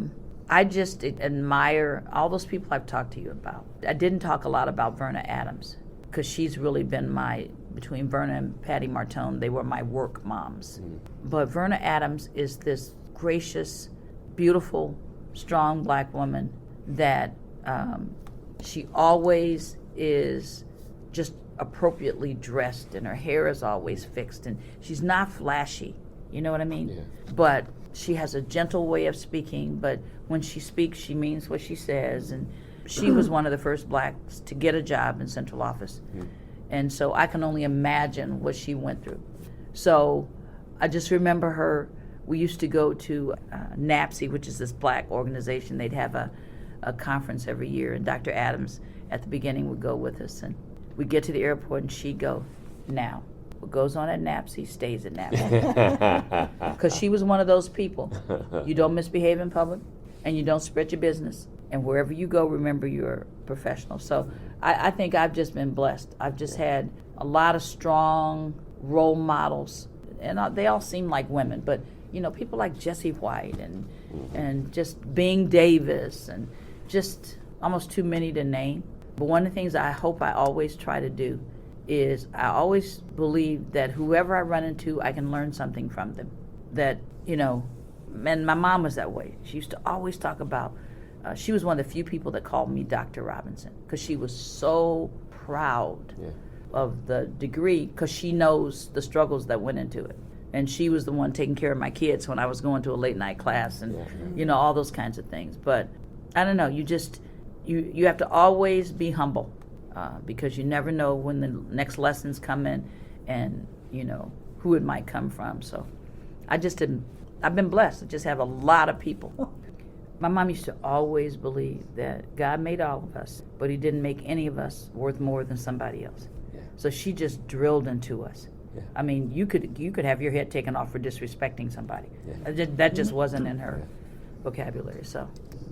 I just admire all those people I've talked to you about. I didn't talk a lot about Verna Adams, because she's really been between Verna and Patty Martone, they were my work moms. But Verna Adams is this gracious, beautiful, strong Black woman that she always is just appropriately dressed, and her hair is always fixed, and she's not flashy, you know what I mean? Yeah. But she has a gentle way of speaking, but when she speaks, she means what she says. And she was one of the first Blacks to get a job in central office. And so I can only imagine what she went through. So I just remember her. We used to go to NAPSI, which is this Black organization. They'd have a conference every year, and Dr. Adams at the beginning would go with us. And we'd get to the airport, and she'd go, now, what goes on at NAPSI stays at NAPSI. Because she was one of those people. You don't misbehave in public, and you don't spread your business. And wherever you go, remember you're a professional. So I think I've just been blessed. I've just had a lot of strong role models. And they all seem like women, but people like Jessie White and just Bing Davis, and just almost too many to name. But one of the things I hope I always try to do is I always believe that whoever I run into, I can learn something from them. That, and my mom was that way. She used to always talk about, she was one of the few people that called me Dr. Robinson, because she was so proud of the degree, because she knows the struggles that went into it. and she was the one taking care of my kids when I was going to a late night class, and you know, all those kinds of things. But I don't know, you have to always be humble, because you never know when the next lessons come in, and you know who it might come from. So I've been blessed. I just have a lot of people. My mom used to always believe that God made all of us, but he didn't make any of us worth more than somebody else. Yeah. So she just drilled into us. Yeah. I mean, you could have your head taken off for disrespecting somebody. Yeah. That just wasn't in her vocabulary. So,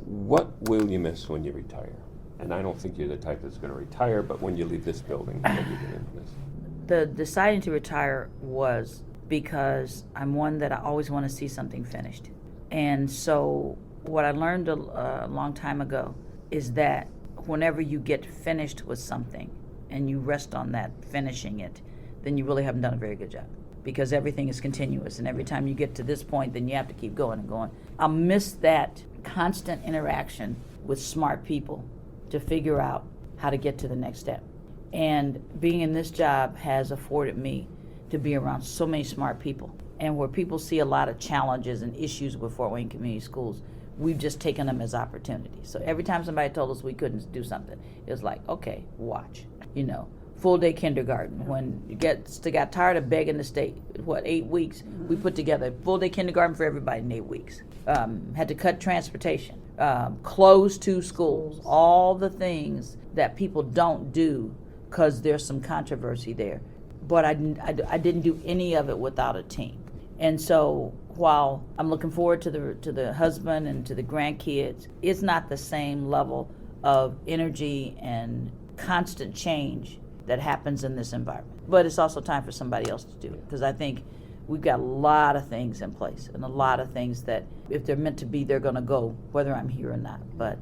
what will you miss when you retire? And I don't think you're the type that's going to retire, but when you leave this building, what are you going to miss? The deciding to retire was because I'm one that I always want to see something finished. And so what I learned a long time ago is that whenever you get finished with something and you rest on that finishing it, then you really haven't done a very good job, because everything is continuous, and every time you get to this point, then you have to keep going and going. I'll miss that constant interaction with smart people to figure out how to get to the next step. And being in this job has afforded me to be around so many smart people, and where people see a lot of challenges and issues with Fort Wayne Community Schools, we've just taken them as opportunities. So every time somebody told us we couldn't do something, it was like, okay, watch. You know, full day kindergarten. When you got tired of begging the state, 8 weeks, we put together full day kindergarten for everybody in 8 weeks. Had to cut transportation, close 2 schools, all the things that people don't do because there's some controversy there. But I didn't do any of it without a team. And so while I'm looking forward to the husband and to the grandkids, it's not the same level of energy and constant change that happens in this environment. But it's also time for somebody else to do it, because I think we've got a lot of things in place, and a lot of things that if they're meant to be, they're going to go, whether I'm here or not. But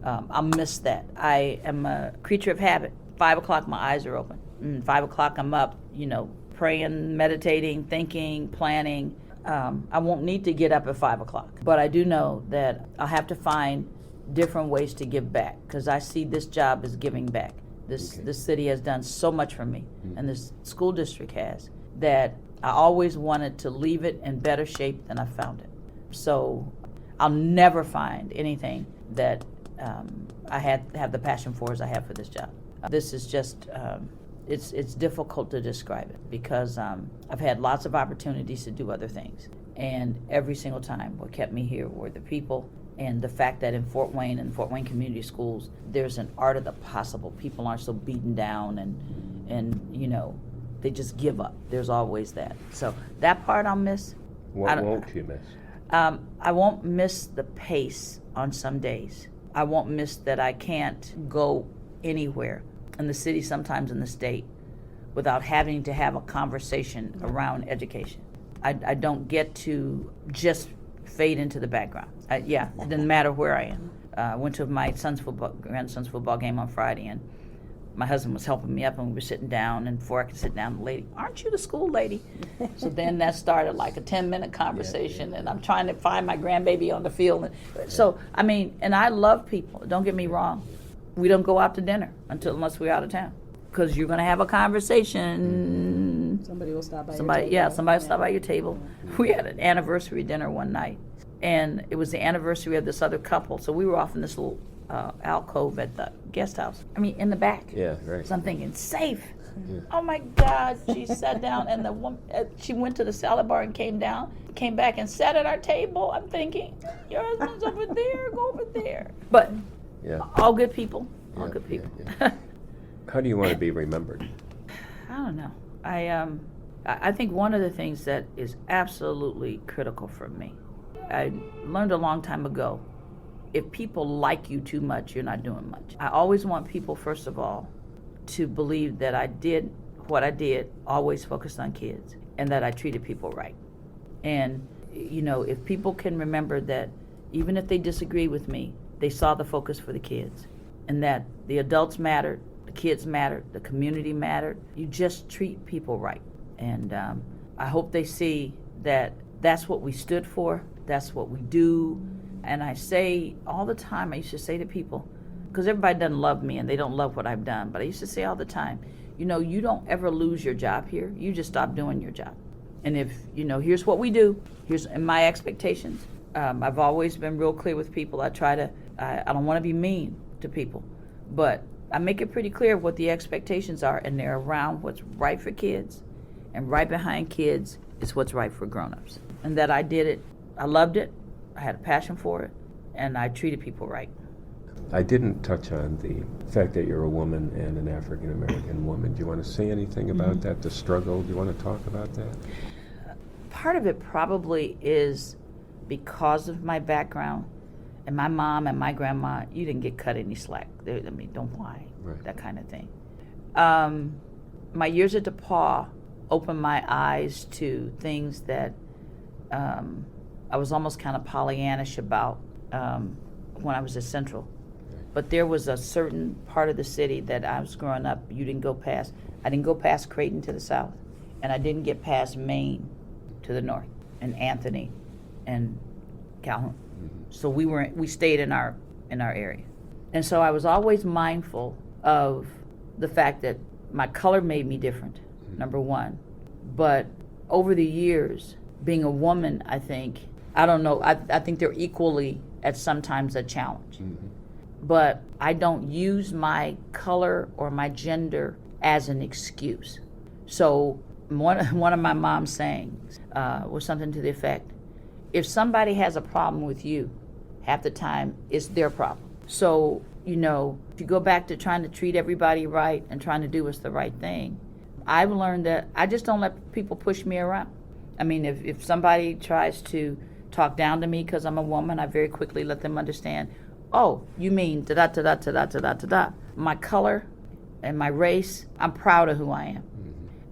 I'll miss that. I am a creature of habit. 5 o'clock, my eyes are open. 5 o'clock, I'm up, praying, meditating, thinking, planning. I won't need to get up at 5 o'clock, but I do know that I'll have to find different ways to give back, because I see this job as giving back. This city has done so much for me, and this school district has, that I always wanted to leave it in better shape than I found it. So I'll never find anything that I have the passion for as I have for this job. This is just, it's difficult to describe it, because I've had lots of opportunities to do other things. And every single time, what kept me here were the people, and the fact that in Fort Wayne and Fort Wayne Community Schools, there's an art of the possible. People aren't so beaten down and they just give up. There's always that. So that part I'll miss. What won't you miss? I won't miss the pace on some days. I won't miss that I can't go anywhere in the city, sometimes in the state, without having to have a conversation around education. I don't get to just fade into the background. It doesn't matter where I am. I went to my grandson's football game on Friday, and my husband was helping me up, and we were sitting down, and before I could sit down, the lady, "Aren't you the school lady?" So then that started like a 10-minute conversation, and I'm trying to find my grandbaby on the field. So, and I love people, don't get me wrong. We don't go out to dinner unless we're out of town, because you're going to have a conversation. Somebody will stop by somebody will stop by your table. We had an anniversary dinner one night, and it was the anniversary of this other couple, so we were off in this little alcove at the guest house. In the back. Yeah, right. So I'm thinking, safe. Yeah. Oh my God! She sat down, and the woman, she went to the salad bar and came back and sat at our table. I'm thinking, your husband's over there. Go over there. But all good people. All good people. Yeah. How do you want to be remembered? I don't know. I think one of the things that is absolutely critical for me, I learned a long time ago, if people like you too much, you're not doing much. I always want people, first of all, to believe that I did what I did, always focused on kids, and that I treated people right. And, if people can remember that even if they disagree with me, they saw the focus for the kids, and that the adults mattered, the kids mattered, the community mattered. You just treat people right. And I hope they see that that's what we stood for, that's what we do. And I say all the time, I used to say to people, because everybody doesn't love me and they don't love what I've done, but I used to say all the time, you don't ever lose your job here, you just stop doing your job. And if, here's what we do, here's my expectations. I've always been real clear with people. I don't want to be mean to people, but I make it pretty clear what the expectations are, and they're around what's right for kids, and right behind kids is what's right for grown-ups. And that I did it, I loved it, I had a passion for it, and I treated people right. I didn't touch on the fact that you're a woman and an African-American woman. Do you want to say anything about that, the struggle? Do you want to talk about that? Part of it probably is because of my background, and my mom and my grandma, you didn't get cut any slack. Don't lie, right. That kind of thing. My years at DePaul opened my eyes to things that I was almost kind of Pollyannish about when I was at Central. But there was a certain part of the city that I was growing up, you didn't go past. I didn't go past Creighton to the south, and I didn't get past Maine to the north, and Anthony and Calhoun. So we stayed in our area. And so I was always mindful of the fact that my color made me different, number one. But over the years, being a woman, I think, I don't know, I think they're equally at sometimes a challenge. But I don't use my color or my gender as an excuse. So one of my mom's sayings was something to the effect, if somebody has a problem with you, half the time it's their problem. So, if you go back to trying to treat everybody right and trying to do what's the right thing, I've learned that I just don't let people push me around. I mean, if somebody tries to talk down to me because I'm a woman, I very quickly let them understand, oh, you mean da-da-da-da-da-da-da-da-da. My color and my race, I'm proud of who I am.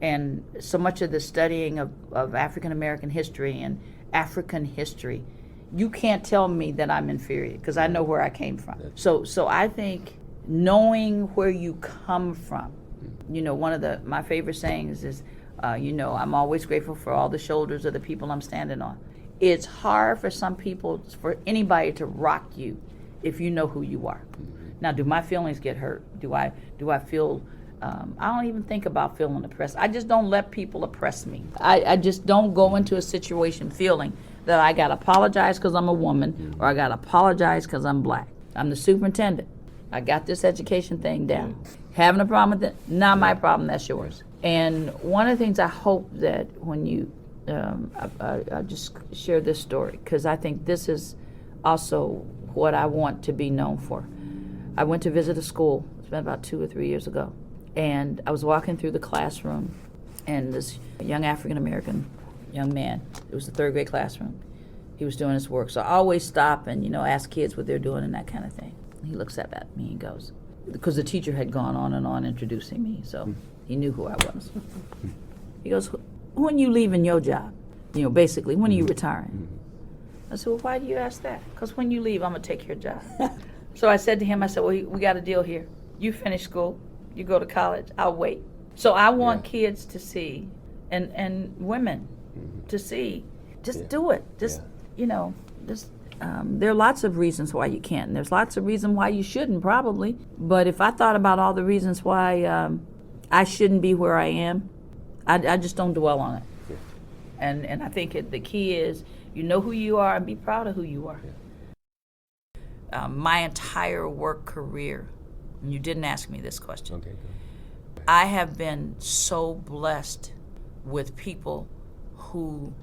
And so much of the studying of African-American history and African history, you can't tell me that I'm inferior because I know where I came from. So I think knowing where you come from, one of my favorite sayings is, I'm always grateful for all the shoulders of the people I'm standing on. It's hard for some people, for anybody to rock you if you know who you are. Now, do my feelings get hurt? Do I feel, I don't even think about feeling oppressed. I just don't let people oppress me. I just don't go into a situation feeling that I got to apologize because I'm a woman or I got to apologize because I'm black. I'm the superintendent. I got this education thing down. Having a problem with it, not my problem, that's yours. And one of the things I hope that when you, I just share this story because I think this is also what I want to be known for. I went to visit a school, it's been about 2 or 3 years ago, and I was walking through the classroom, and this young African-American young man, it was the 3rd grade classroom, he was doing his work. So I always stop and, ask kids what they're doing and that kind of thing. He looks up at me and goes, because the teacher had gone on and on introducing me, so he knew who I was. He goes, when you leaving your job? Basically, when are you retiring? I said, well, why do you ask that? Because when you leave, I'm going to take your job. So I said to him, well, we got a deal here. You finish school, you go to college, I'll wait. So I want kids to see, and women to see, just do it. Just, there are lots of reasons why you can't, and there's lots of reasons why you shouldn't, probably. But if I thought about all the reasons why I shouldn't be where I am, I just don't dwell on it. And I think the key is, you know who you are and be proud of who you are. My entire work career, and you didn't ask me this question, I have been so blessed with people who,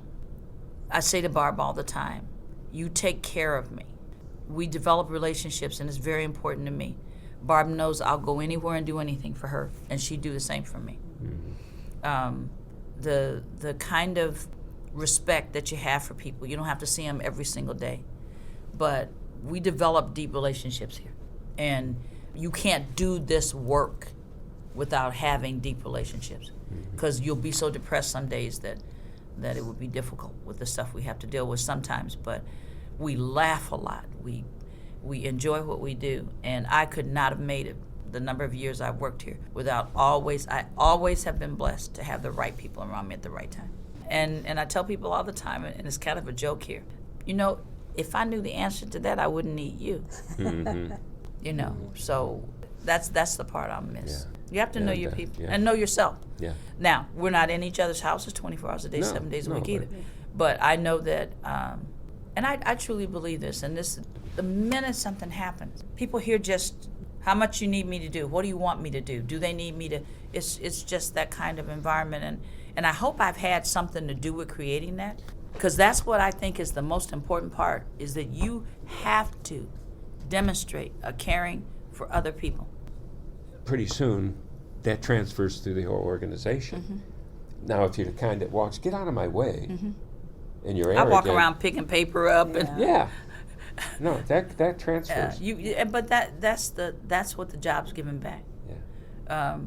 I say to Barb all the time, you take care of me. We develop relationships, and it's very important to me. Barb knows I'll go anywhere and do anything for her, and she'd do the same for me. The kind of respect that you have for people, you don't have to see them every single day, but we develop deep relationships here, and you can't do this work without having deep relationships, because you'll be so depressed some days that it would be difficult with the stuff we have to deal with sometimes. But we laugh a lot, we enjoy what we do, and I could not have made it the number of years I've worked here without I always have been blessed to have the right people around me at the right time. And I tell people all the time, and it's kind of a joke here, if I knew the answer to that, I wouldn't need you. So that's the part I'll miss. You have to know your people yeah. and know yourself. Yeah. Now, we're not in each other's houses 24 hours a day, No, 7 days a no, week either. right. But I know that, and I truly believe this, and this, the minute something happens, people hear just how much you need me to do. What do you want me to do? Do they need me to? It's just that kind of environment, and I hope I've had something to do with creating that, because that's what I think is the most important part, is that you have to demonstrate a caring for other people. Pretty soon, that transfers through the whole organization. Mm-hmm. Now, if you're the kind that walks, get out of my way, and you're I arrogant. walk around picking paper up and. Yeah. No, that transfers. But that's what the job's giving back. Yeah.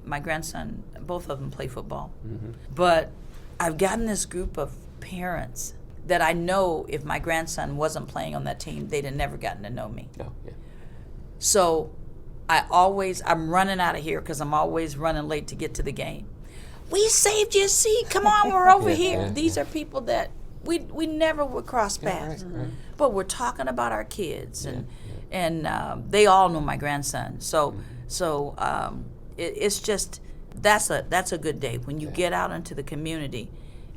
My grandson, both of them play football, Mm-hmm. but I've gotten this group of parents that I know if my grandson wasn't playing on that team, they'd have never gotten to know me. No, yeah. So I'm running out of here because I'm always running late to get to the game. We saved your seat. Come on, we're over here. Yeah, These are people that we never would cross paths. Right, right. But we're talking about our kids, and they all know my grandson. So it's just that's a good day when you get out into the community,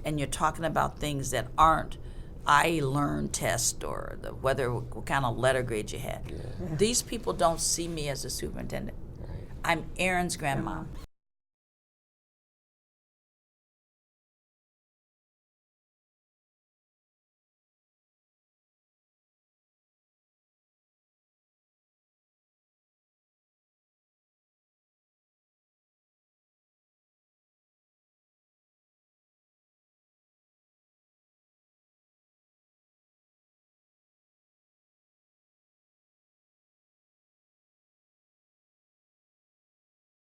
and you're talking about things that aren't I learned test or what kind of letter grade you had. Yeah. These people don't see me as a superintendent. Right. I'm Aaron's grandma.